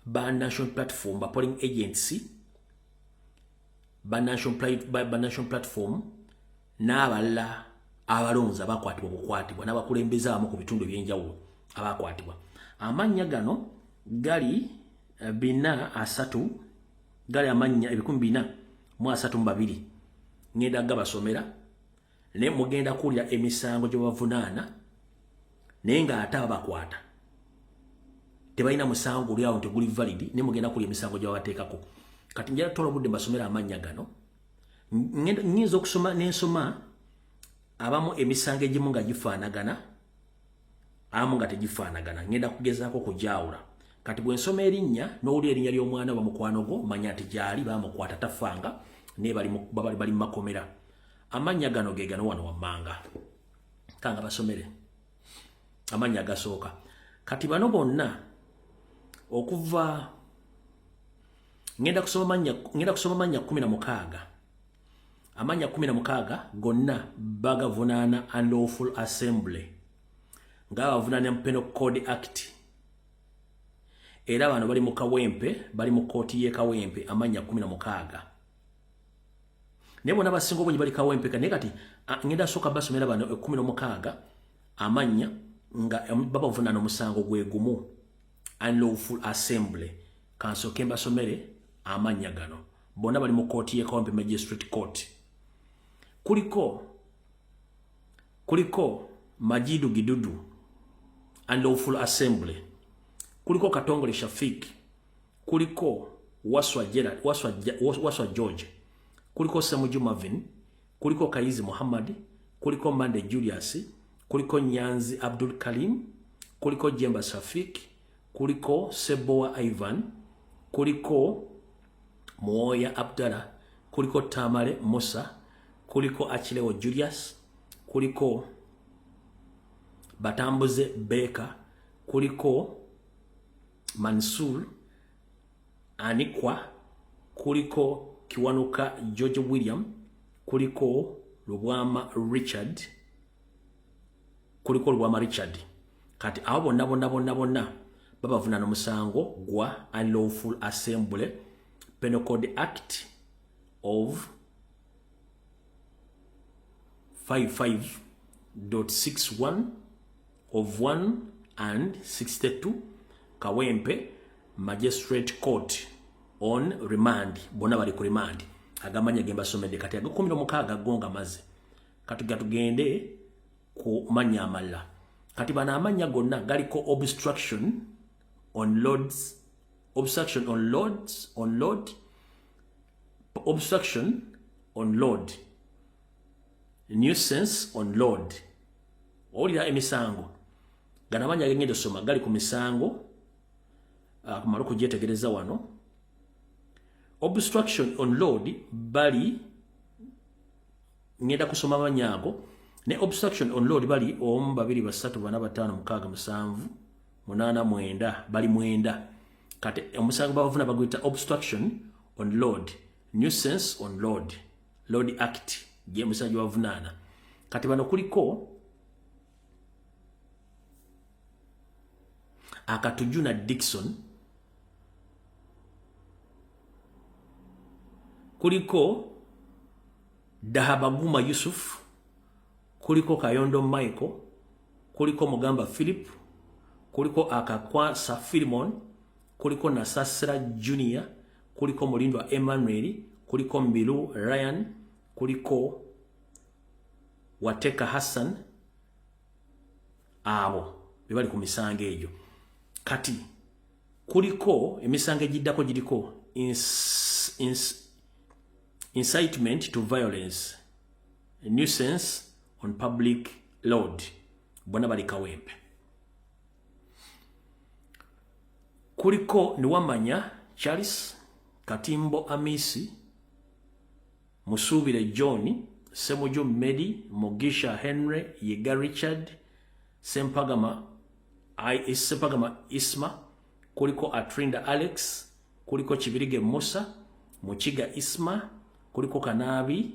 ba national platform ba polling agency ba national platform n'abalala abalonzi abakwatibwa n'abakulembeze abamu ku bitundu ebyenjawulo abakwatibwa. Amannya gano gali 430 gali amannya 432 ngenda gabasomera ne mugenda kulya emisango gye bavunaana naye ng'ate abakwata tebalina musango guli awo teguli valid ne mugenda kulya emisango gye babateekako. Kati njala tola budde mbasomera amannya gano nyinza okusoma n'ensoma abamu emisango egimu nga gifaanagana abamu nga tegifaanagana ngenda kugezaako kujaawula. Kati bwe nsoma erinnya n'owulira erinnya ly'omwana wa mukwano gwo manya nti gyali bamukwata tafanga naye bali mu makomera. Amannya gano ge gano wano wammanga kanga basomere amannya agasooka. Kati bano bonna okuva ngenda kusoma manya 16 amanya 16 gonna bagavunana unlawful assembly ngabavunana Penal Code Act era bano bali mu Kawempe bali mu kooti ye Kawempe amanya 16 nebo nabasingo bonyi bali Kawempe kane kati ngenda soka basomera bano 16 amanya nga babavunana musango gwe gumu unlawful assembly kanso kemba somere amanya gano bona bali mu kooti ye Kawempe Magistrate Court kuliko Majidu Gidudu unlawful assembly kuliko Katongole Shafik kuliko Waswa Gerard Waswa George kuliko Samuju Marvin kuliko Kaizi Muhammad kuliko Mande Julius kuliko Nyanzi Abdul Karim kuliko Jemba Shafik kuliko Seboa Ivan kuliko Moya Abdallah kuliko Tamale Musa kuliko Achileo Julius kuliko Batambuze Beka kuliko Mansur Anikwa kuliko Kiwanuka George William kuliko Lubwama Richard kati abo bonna babavunana musango gwa unlawful assembly Penal Code Act of 55.61 of 1 and 62 Kawempe Magistrate Court on remand bona bali ku remand agamanya gemba somede kati agakomiro mukaga gonga maze kati gatugende ku manya amalla kati bana amanya gonna galiko obstruction on loads obstruction on load nuisance on load olira emisango ganamanya gengede soma gali ku misango kumalo kugyetegereza wano obstruction on load bali ngenda kusoma manyago ne obstruction on load bali 1 2 3 4 5 6 7 8 9 bali mwenda kati omusango bavuna bagwita obstruction on load nuisance on load act je musango bavunana kati bano kuliko Akatujuna Dickson kuliko Dahabaguma Yusuf kuliko Kayondo Michael kuliko Mugamba Philip kuliko Akakwasa Philemon kuliko Nasasra Junior kuliko Mulindwa Emmanuel kuliko Mbilu Ryan kuliko Wateka Hassan abo bibali ku misango ejo kati kuliko emisango egiddako giriko incitement to violence, a nuisance on public load. Bona bali Kawempe. Kuliko Niwamanya Charles, Katimbo Amisi, Musubire Johnny, Semojo Medi, Mogisha Henry, Yega Richard, Sempagama Isma, kuliko Atrinda Alex, kuliko Chibirige Musa, Muchiga Isma, kuliko Kanabi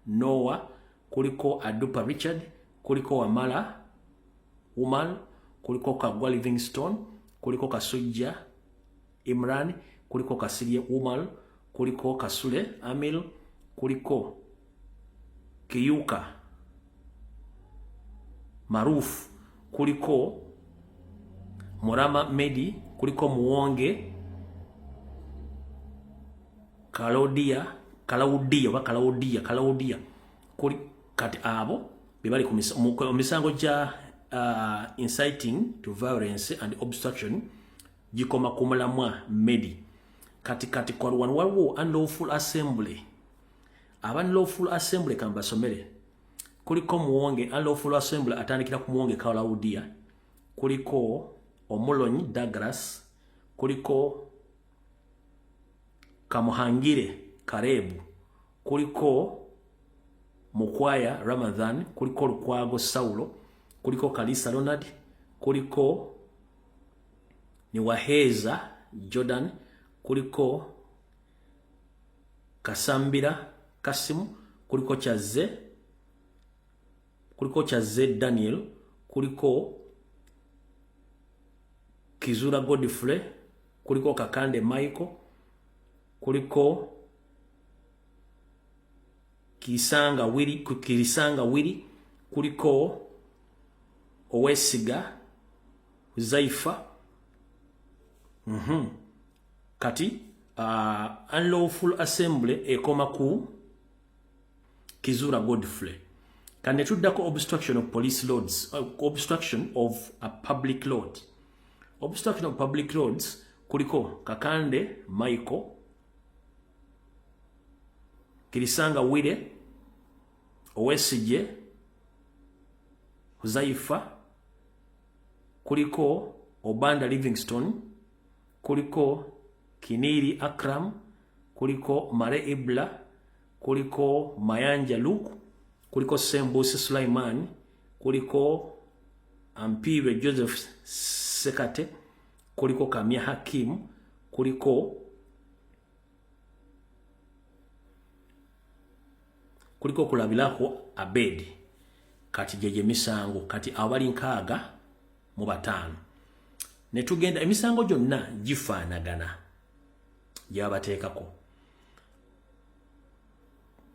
Noah, kuliko Adupa Richard, kuliko Wamala Umal, kuliko Kagwa Livingstone, kuliko Kasuja Imran, kuliko Kasiria Umal, kuliko Kasule Amil, kuliko Kiyuka Maruf, kuliko Murama Medi, kuliko Muonge Kalaudia kuli kati abo bibali ku misango ja inciting to violence and obstruction jikoma kumulamwa Medi kati kwa waliwo unlawful assembly unlawful assembly kamba somere kuliko Muonge unlawful assembly atandikira ku Muonge Kalaudia, kuliko Omulonyi Douglas, kuliko Kamuhangire Karebu, kuliko Mukwaya Ramadhan, kuliko Lukwago Saulo, kuliko Kalisa Ronald, kuliko ni Waheza Jordan, kuliko Kasambira Kasimu, kuliko Chaze Daniel, kuliko Kizura Godfrey, kuliko Kakande Michael, kuliko Kirisanga Willy, kuliko Owesiga Zaifa. Kati unlawful assembly ekoma ku Kizura Godfrey. Kane tuddako obstruction of police roads, obstruction of a public road. Obstruction of public roads kuliko Kakande Michael, Kirisanga Willy, Owesige Zaifa, kuliko Obanda Livingstone, kuliko Kiniri Akram, kuliko Mare Ibla, kuliko Mayanja Luke, kuliko Sembusi Sulaiman, kuliko Ampire Joseph Sekate, kuliko Kamia Hakim, kuliko Kulabilako Abedi. Kati jeje misango, kati awali nkaaga mu batano. Ne tugenda emisango gyonna gifaanagana gyabateekako.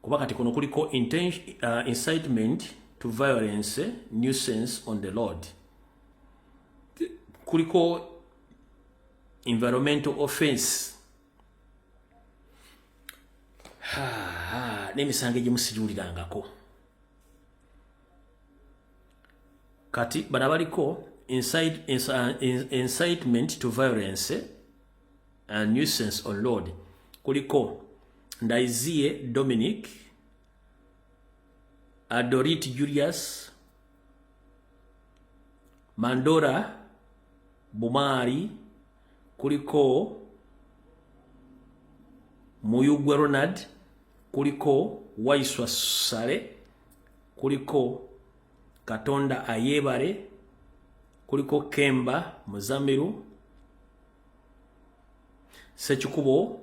Kuba kati kuno kuliko incitement to violence, nuisance on the road. Kuliko environmental offense. N'emisango egimusijulirangako. Kati banabaliko incitement to violence and nuisance on road. Kuliko Ndaizie Dominic, Adorit Julius, Mandora Bumari, kuliko Muyugwe Ronald, kuliko Waiswa Sale, kuliko Katonda Ayebare, kuliko Kemba Muzamiru, Sechikubo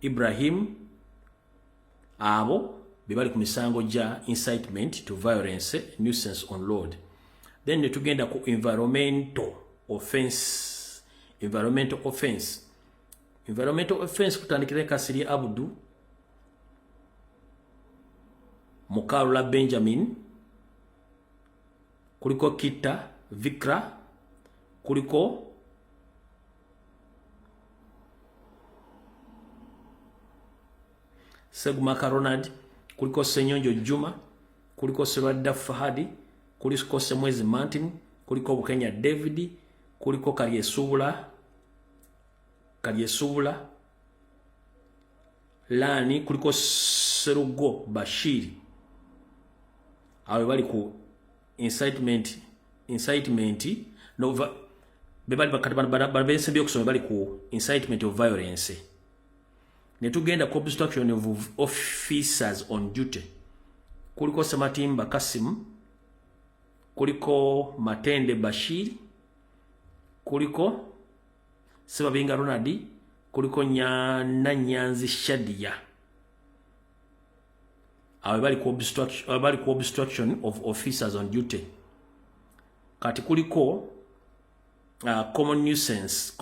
Ibrahim. Abo bibali ku misango ja incitement to violence, nuisance on road. Then netugenda ku environmental offense. Environmental offense kutandikira Kasiri Abdu, Mukarula Benjamin, kuliko Kita Vikra, kuliko Segumaka Ronald, kuliko Senyonjo Juma, kuliko Serada Fahadi, kuliko Semwezi Martin, kuliko Bukenya David, kuliko Karyesubula Lani, kuliko Serugo Bashiri. Awe bali ku incitement no bebali bakati okusoma bali ku incitement of violence. Netugenda ku obstruction of officers on duty. Kuliko Sematimba Kasim, kuliko Matende Bashir, kuliko Sebabinga Ronadi, kuliko Nyanzi Shadia. Awe bali ku obstruction of officers on duty. Kati kuliko common nuisance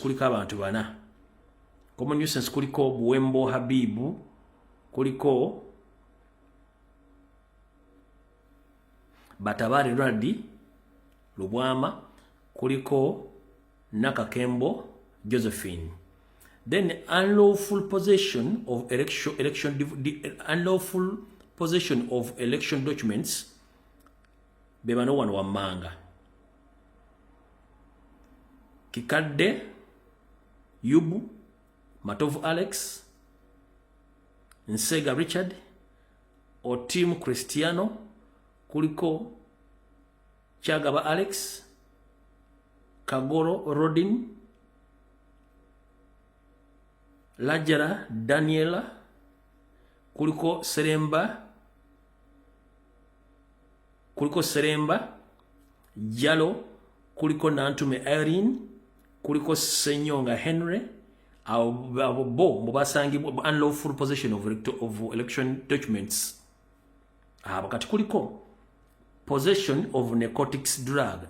kuliko abantu bana. Common nuisance kuliko Buwembo Habibu, kuliko Batabari Radi Lubwama, kuliko Nakakembo Josephine. Then unlawful possession of election documents bebano wano Wamanga. Kikadde Yubu, Matovu Alex, Nsega Richard, Otim Cristiano, kuliko Chagaba Alex, Kagoro Rodin, Lajara Daniela, kuliko Seremba Jalo, kuliko Nantume Irene, kuliko Senyonga Henry abo bo mubasangibwa unlawful possession of election documents. Kati kuliko possession of narcotics drug.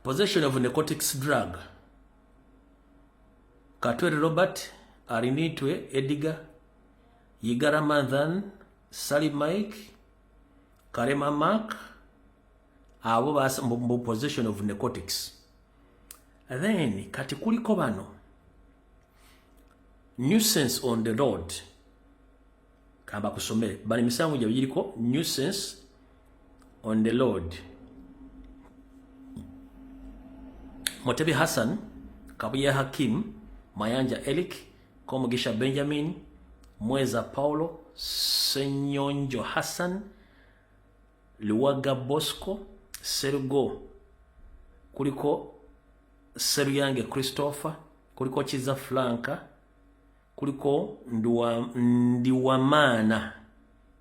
Possession of narcotics drug. Katwere Robert, Arinitwe Edgar, Yigara Mathan, Sally Mike, Karema Mark, abo basa mu possession of narcotics. And then kati kuliko bano nuisance on the road. Kamba kusomere bali misango gya biriko nuisance on the road. Motebi Hassan, Kabuya Hakim, Mayanja Elik, Komugisha Benjamin, Mweza Paulo, Senyonjo Hassan, Luwaga Bosco, Serugo, kuliko Seruyange Christopher, kuliko Chiza Flanka, kuliko Ndiwamana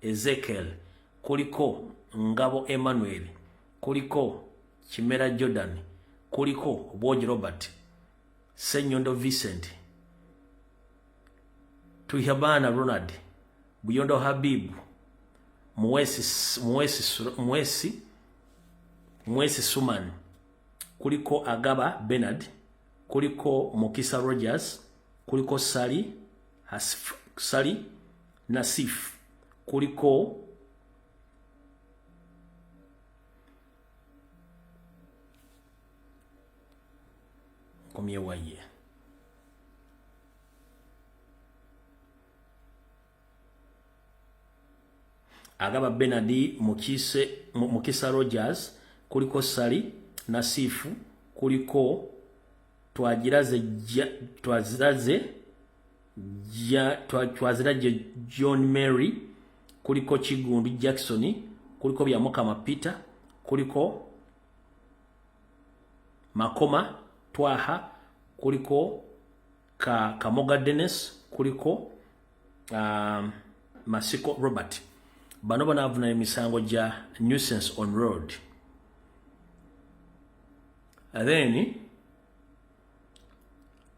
Ezekiel, kuliko Ngabo Emmanuel, kuliko Chimera Jordan, kuliko Boji Robert, Senyondo Vincent, Tuhabana Ronald, Buyondo Habib, Mwesi Suman, kuliko Agaba Bernard, kuliko Mokisa Rogers, kuliko Sally Nasif, kuliko Komyewaye. Agaba Benadi Mukisa Rogers, kuliko Sally Nasifu, kuliko Twaziraze John Mary, kuliko Chigundu Jackson, kuliko Byamukama Peter, kuliko Makoma Twaha, kuliko Kamoga Dennis, kuliko Masiko Robert. Bano bana avuna emisango ja nuisance on road. And then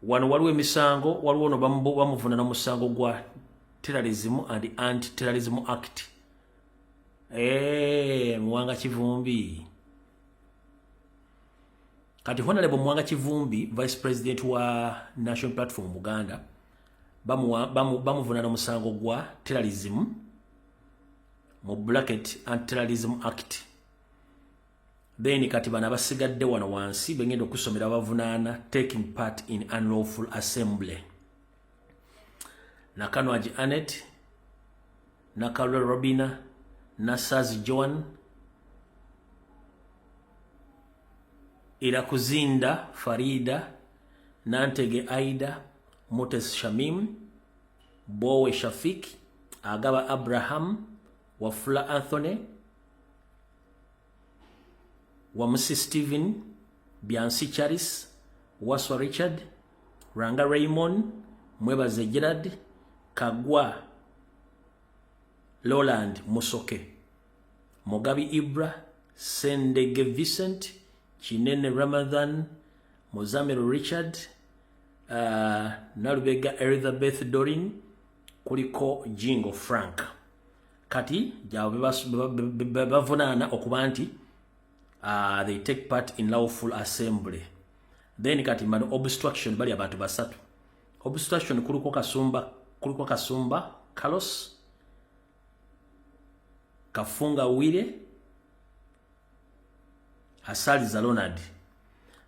wano waliwo emisango, waliwo no bamuvuna na musango gwa Terrorism and Anti-Terrorism Act. Mwanga Kivumbi. Kati Honorable Mwanga Kivumbi, Vice President wa National Platform Buganda, bamuvuna na musango gwa terrorism mu bracket Anti-Terrorism Act. Then kati bana basigadde wano wansi bengendo kusomera bavunana taking part in unlawful assembly. Nakanwaji Anet, Nakalwe Robina, Nasazi Joan, Irakuzinda Farida, Nantege Aida, Mutes Shamim, Bowe Shafik, Agaba Abraham, Wafula Anthony, Wamusi Stephen, Biansi Charis, Waswa Richard, Ranga Raymond, Mwebaze Gerard, Kagwa Lowland Musoke, Mogabi Ibra, Sendege Vincent, Chinene Ramadan, Mozamero Richard, Nalubega Elizabeth Dorin, kuliko Jingo Frank. Kati bavunana okubanti they take part in lawful assembly. Then kati mano obstruction bali abantu basatu. Obstruction kuliko Kasumba Carlos, Kafunga Wile, Asali Zalonad.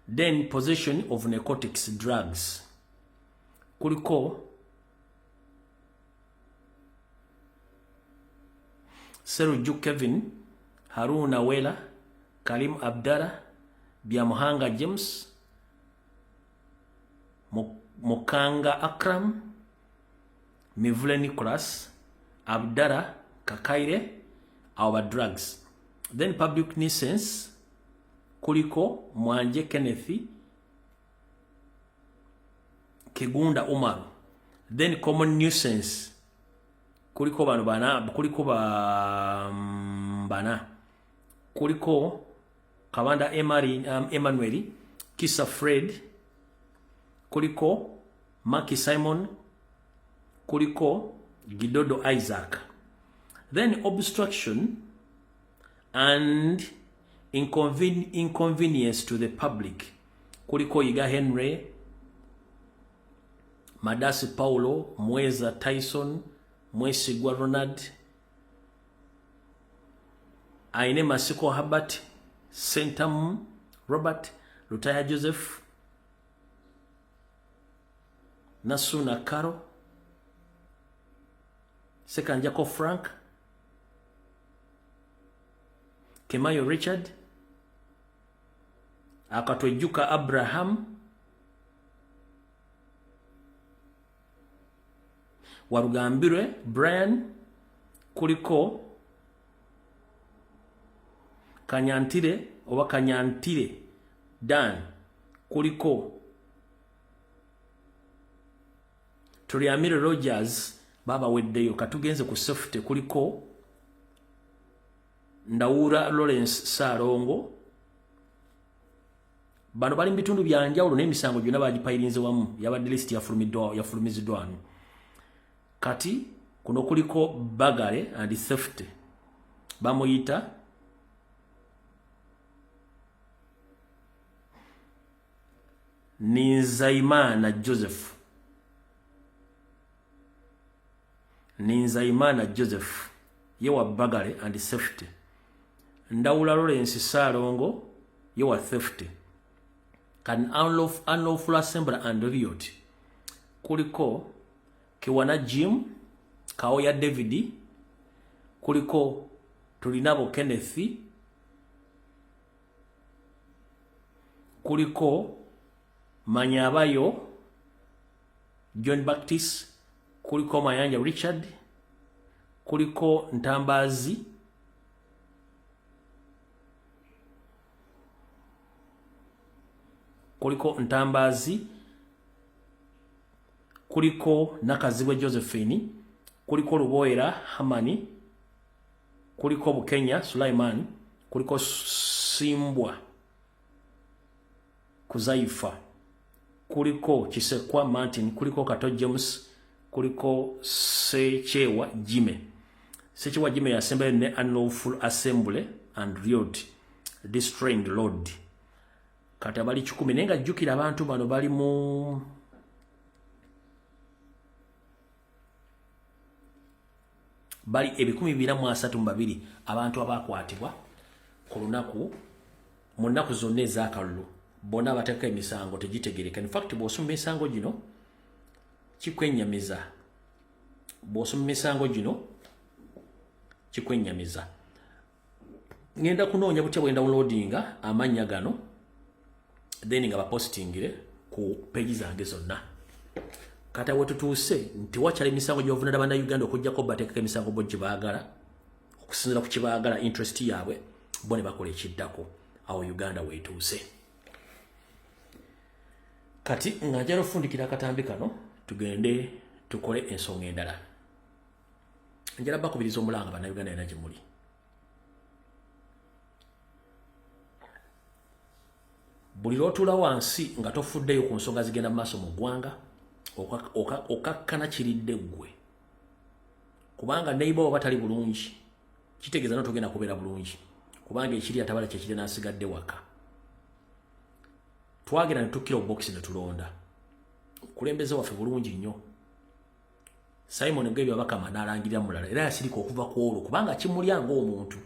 Then possession of narcotics drugs kuliko Seruju Kevin, Haruna Wela, Karim Abdallah, Biamuhanga James, Mokanga Akram, Mivule Nicholas, Abdallah Kakaire, our drugs. Then public nuisance kuliko Mwanje Kenneth, Kegunda Umar. Then common nuisance kuliko bana kuliko Kabanda Emmanuel, Kisa Fred, kuliko Maki Simon, kuliko Gidodo Isaac. Then obstruction and inconvenience to the public, kuliko Iga Henry, Madasi Paulo, Mweza Tyson, Mwesigwa Ronald, Aine Masiko Habat, Sentam Robert, Lutaya Joseph, Nasuna Karo, Sekanjako Frank, Kemayo Richard, Akatwejuka Abraham, Warugambire Brian, kuliko Kanyantire oba Kanyantire Dan, kuliko Tuliamire Rogers baba weddeyo katugenze ku safety, kuliko Ndawura Lawrence Sarongo. Bano bali mbitundu byanjawulo n'emisango gyonna bagipayirinze wamu, yabadde list yafulumiziddwa. Kati kuno kuliko Bagale and safety, bamuyita Ninzaimana Joseph. Ninzaimana Joseph yewa Bagale and safety. Ndawula Lawrence Sarongo yewa safety. Can unlawful assembly and riot. Kuliko Kiwana Jim, Kaoya David, kuliko Tulinabo Kenneth, kuliko Manyabayo John Baptist, kuliko Mayanja Richard, kuliko Ntambazi, kuliko Nakazibwe Josephine, kuliko Luboera Hamani, kuliko Bukenya Sulaiman, kuliko Simbwa Kuzaifa, kuliko Chisekwa Martin, kuliko Kato James, kuliko Sechewa Jime. Sechewa Jime ya assembly ne unlawful assembly and riot, destroying the Lord. Kati abali 10 nenga jjukira abantu bano bali mu bali 232 abantu abakwatibwa ku lunaku mu nnaku zonna ez'akalulu, bonna abateeka emisango tegitegereka. In fact bw'osoma emisango gino kikwennyamiza, ngenda kunoonya butya bwe downloadinga amannya gano then nga bapostingire ku page zange zonna. Kata wetutuuse nti wakyala emisango gy'ovunana bannayuganda okujjako bateekako emisango bo gye baagala okusinziira ku kye baagala interest yaabwe, bo ne bakola ekiddako. Awo Uganda weetuuse. Kati nga njala ofundikira akatambi kano tugende tukole ensonga endala. Njala bakubiriza omulanga bannayuganda yena gye muli. Buli lw'otuula wansi nga tofuddeyo ku nsonga zigenda mu maaso mu ggwanga, okakkana kiridde ggwe. Kubanga neighbor baba batali bulungi, kitegeeza n'otogenda kubeera bulungi. Kubanga ekiri atabala kye kiri n'asigadde waka. Twagenda ne tukkira box ne tulonda. Kulembeze waffe bulungi nnyo. Simon Ngebyo Abakama n'alangirira mulala era yasirika okuva ku olwo kubanga kimulya ng'omuntu.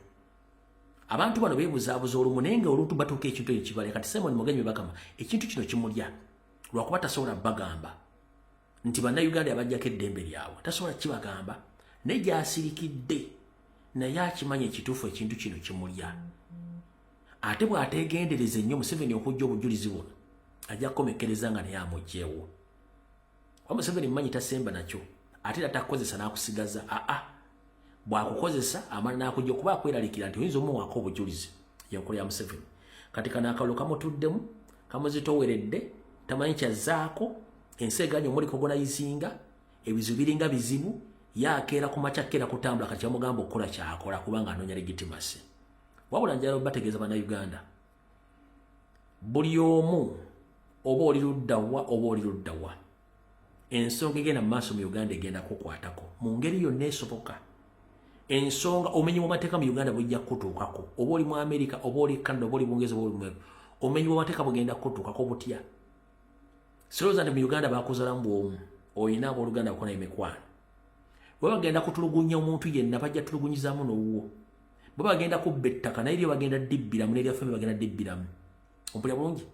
Abantu bano beebuzaabuza olumu naye ng'oluntu batuuka ekintu ekibale. Kati Simon Mugenyi Bakama ekintu kino kimulya lwakuba tasobola bagamba nti bannayuganda abajjako eddembe lyabwe, tasobola kibagamba naye gy'asirikidde naye akimanya ekituufu ekintu kino kimulya. Ate bw'ateegendereza ennyo Museveni okujja obujulizi buno ajja kukomekereza nga naye amugyewo. Wa Museveni mmanyi tasemba nakyo ate era takukozesa n'akusigaza. Bw'akukozesa amala n'akujja okuba akweralikira nti oyinza omuwaako obujulizi. Y'enkola ya Museveni. Kati kano akalulu kamutuddemu, kamuzitoweredde, tamanyi kyazzaako, ensi eganya omuliko gonayizinga, ebizibu biringa bizibu, yakeera ku makya keera kutambula kati yamugamba okukola kyakola kubanga anoonya legitimacy. Wabula njala bategeeza bannayuganda buli omu oba oli luddawa oba oli luddawa ensonga egenda maaso mu Uganda egenda kukwatako mu ngeri yonna esoboka. Ensonga omenyi bw'amateeka mu Uganda bujja kutuukako oba oli mu America oba oli Canada oba oli Bungereza oba oli mu omenyi bw'amateeka bugenda kutuukako butya. Sirowooza nti mu Uganda baakuzalamu bw'omu olina abooluganda bakona emikwano. Bwe bagenda kutulugunya omuntu yenna bajja tulugunyizaamu n'owuwo. Bwe bagenda kubba ettaka naye lyo bagenda ddibbiramu n'eryaffe bagenda ddibbiramu. Ompulira bulungi?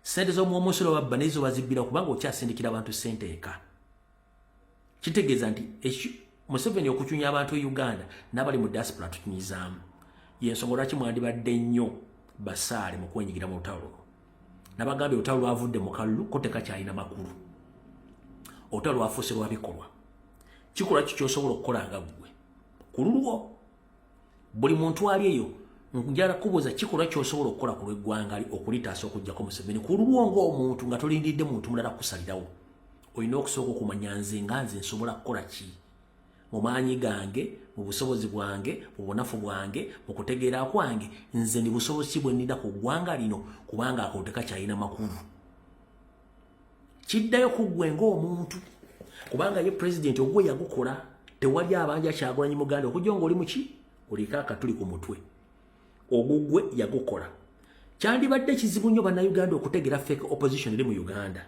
Sente z'omuwomusolo babba n'izo bazibbira kubanga okyasindikira abantu ssente eka. Kitegeeza nti Museveni okucunya abantu e Uganda n'abali mu diaspora tutunyizaamu. Y'ensonga lwaki mwandibadde nnyo basaale mu kwenyigira mu lutalo luno. Nabagambye olutalo lwavudde mu kalulu ko tekakyalina makulu. Olutalo lwafuuse lwa bikolwa. Kikola ki ky'osobola okukola nga ggwe? Ku lulwo buli muntu ali eyo njala kubuuza kikola ky'osobola okukola ku lw'eggwanga okulitaasa okujjako Museveni. Ku lulwo ng'omuntu nga tolindidde muntu mulala kusalirawo. Olina okusooka okumanya nze nsobola kukola ki mu maanyi gange, mu busobozi bwange, mu bunafu bwange, mu kutegeera kwange, nze ndi busobozi bwe nnina ku ggwanga lino kubanga ako tekakyalina makulu. Kiddayo ku ggwe ng'omuntu kubanga ye president ogwe yagukola tewali abanja Kyagulanyi Muganda okujja ng'oli muki oliko akatuli ku mutwe. Ogugwe yagukola. Kyandibadde kizibu nnyo bannayuganda okutegeera fake opposition eri mu Uganda.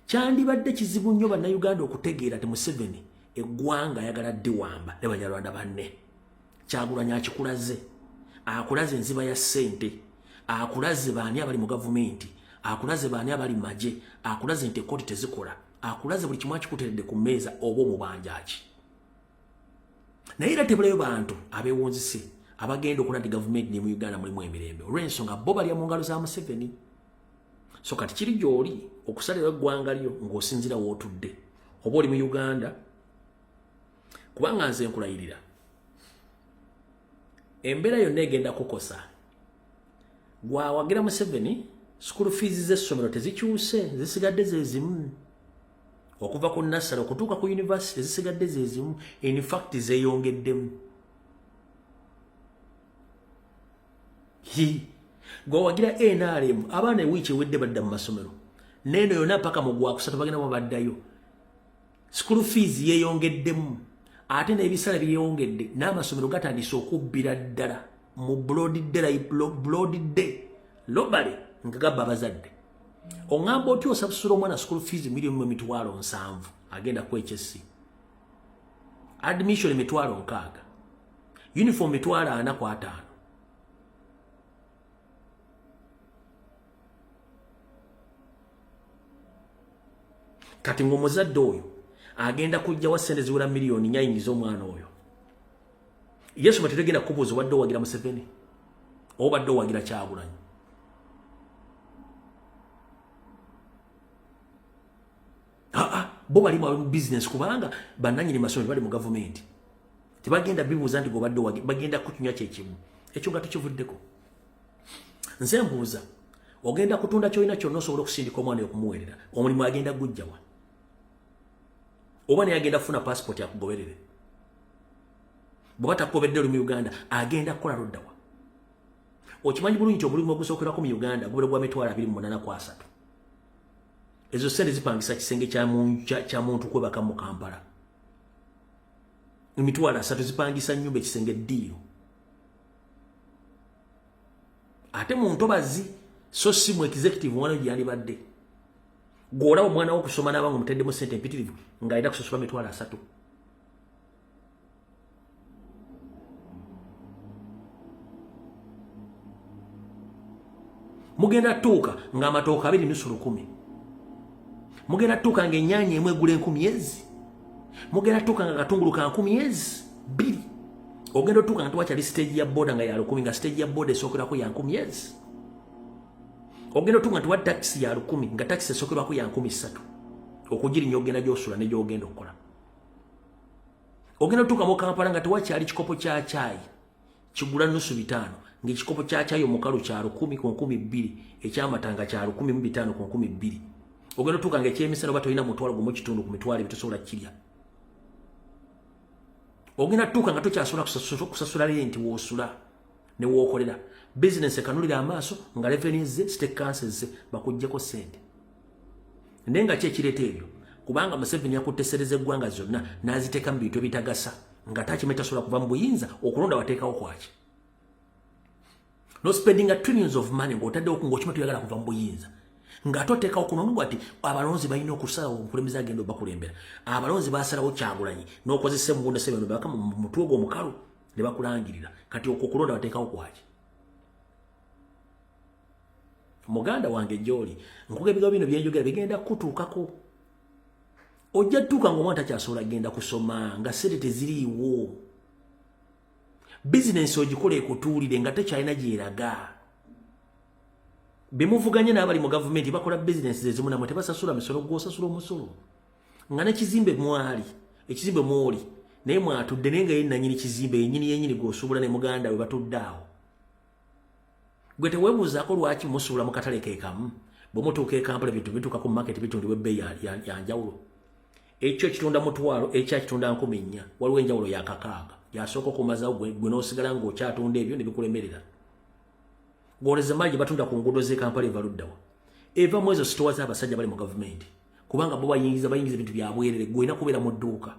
Kyandibadde kizibu nnyo bannayuganda okutegeera ti Museveni eggwanga ayagala ddiwamba ne Banyarwanda banne. Kyagulanyi akikulaze. Akulaze enziba ya ssente. Akulaze baani abali mu gavumenti. Akulaze baani abali mu magye. Akulaze nti ekkooti tezikola. Akulaze buli kimu akikuteredde ku mmeeza oba omubanjaki. Naye era tebulayo bantu abeewunzise abagenda okulaba nti gavumenti ne mu Uganda mulimu emirembe. Olw'ensonga bo balya mu ngalo za Museveni. So kati kiri gy'oli okusalira eggwanga lyo ng'osinzira w'otudde oba oli mu Uganda kubanga nze nkulayirira embeera yonna egenda kukosa gwawagira Museveni. School fees z'essomero tezikyuse zisigadde ze zimu okuva ku nasale okutuuka ku university zisigadde ze zimu. In fact zeeyongeddemu. Gwawagira NRM abaana ewiiki ewedde badda mu masomero neeno yonna paka mu Gwakusatu bagenda mu baddayo. School fees yeeyongeddemu ate n'ebisale byeyongedde n'amasomero gatandise okubbira ddala mu bloodide lobale nga gabba abazadde. Oŋŋamba otya osasula omwana school fees $1,700,000 agenda ku HSC. Admission $6,000. Uniform $4,500. Kati ng'omuzadde oyo agenda kujjawa ssente ziwera miliyoni 4 ayingiza omwana oyo. Yesu bategenda kubuuza wadde owagira Museveni oba badde owagira Kyagulanyi. Bo bali mu business kubanga bannannyini masomero bali mu gavumenti. Tebagenda bibuuza nti gobadde owagira bagenda kutunya kyekimu. Ekyo nga tukivuddeko. Nze mbuuza ogenda kutunda kyolina kyonna osobola okusindika omwana okumuweerera omulimu agenda gujjawa oba naye agenda kufuna passport yakugoberere. Bwe batakugobedde oli mu Uganda agenda kukola luddawa. Okimanyi bulungi omulimu ogusookerwako mu Uganda gubere gwa $28,300. Ezo ssente zipangisa kisenge kya muntu kwebaka mu Kampala. $300 zipangisa nnyumba ekisenge ddiiro. Ate mu ntobazi so si mu executive omwana gyandibadde. Gw'olaba omwana wo okusoma n'aba ng'omuteddemu ssente empitirivu ng'alina kusasula $300. Mugenda tuuka ng'amatooka 2.1. Mugenda tuuka ng'ennyaanya emu egula $10,000. Mugenda tuuka nga katungulu ka $10,000. Ogenda tuuka nga tuwakyali stage ya boda nga ya 10,000 nga stage ya boda esookerako ya $10,000. Ogenda tuuka nga tuwa taxi ya 10,000 nga taxi esookerako ya 3,000. Okugirinya ogenda gy'osula ne gy'ogenda okukola. Ogenda tuuka mu Kampala nga tewakyali kikopo kya caayi kigula $500 ng'ekikopo kya caayi omukalu kya 10,000 ku 2,000 ekyamatanga kya 1,500 ku 2,000. Ogenda tuuka ng'ekyemisana oba tolina mutwalo gumu kitundu ku mitwalo ebyo tosobola kirya. Ogenda tuuka nga tokyasobola kusasula renti w'osula ne wokolera business ekanulira amaaso nga revenues ze state councils bakujjeko sente nenga kye kirete ebyo kubanga Museveni yakutesereza eggwanga zonna n'aziteeka mu bintu ebitagasa nga takimetasobola kuva mu buyinza okulonda wateekawo kwaki no spending a trillions of money ng'otaddewo ng'okima tuyagala kuva mu buyinza ng'ate oteekawo kuno ati abalonzi balina okusalawo omukulembeze agenda obakulembera abalonzi basalawo Kyagulanyi n'okozesa Mugunda Ssebyo baka mu mutwe gwo omukalu ne bakulangirira kati okulonda wateekawo kwaki muganda wange gyoli nkuga ebigambo bino byenjogera bigenda kutuukako ojja tuuka ng'omwana takyasobola genda kusoma nga ssente teziriiwo bizinensi ogikola ekutuulire nga tekyalina gyeraga bemuvuganye n'abali mu gavumenti bakola bizinensi ezimu namwe tebasasula misolo gw'osasula omusolo nga nekizimbe mwali ekizimbe mwoli naye mwatudde naye nga ye nanyini kizimbe yenyini gw'osuubula ne muganda we batudde awo gwe teweebuuzaako lwaki musuula mu katale keekamu bwe mutuuka e Kampala bintu bituuka ku market bitundibwa ebbeeyi ya njawulo ekyo kitunda mutwalo ekyakitunda 4,000 waliwo enjawulo ya 6 yasooka okumazawo gwe n'osigala ng'okyatunda ebyo ne bikulemerera gwoleza mali gye batunda ku nguudo z'e Kampala evaluddawa eva mu ezo sitowa z'abasajja bali mu gavumenti kubanga bo bayingiza ebintu byabwerere gwe olina kubeera mu dduuka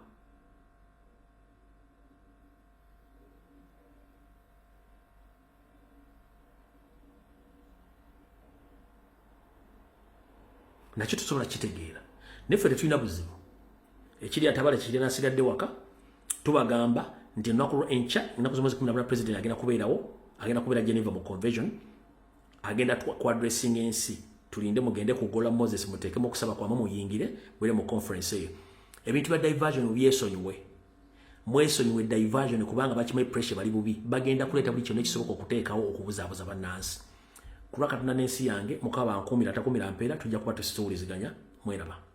nakyo tusobola kitegeera neffe tetulina buzibu ekiri atabala kirina asigadde waka tubagamba nti ennaku enkya ennaku zomwezi 10 president agenda kubeera Geneva mu convention agenda ku addressing ensi tulinde mugende kugola Moses muteekemu okusaba kwamu muyingire bwere mu conference eyo ebintu bya diversion mwesonyiwe diversion kubanga bakimayi pressure bali bubi bagenda kuleeta buli kyonna ekisoboka okuteekawo okubuzaabuza bannansi kulwa Katonda n'ensi yange mukaba 10 mpeera tujja kuba tusituuliziganya mweraba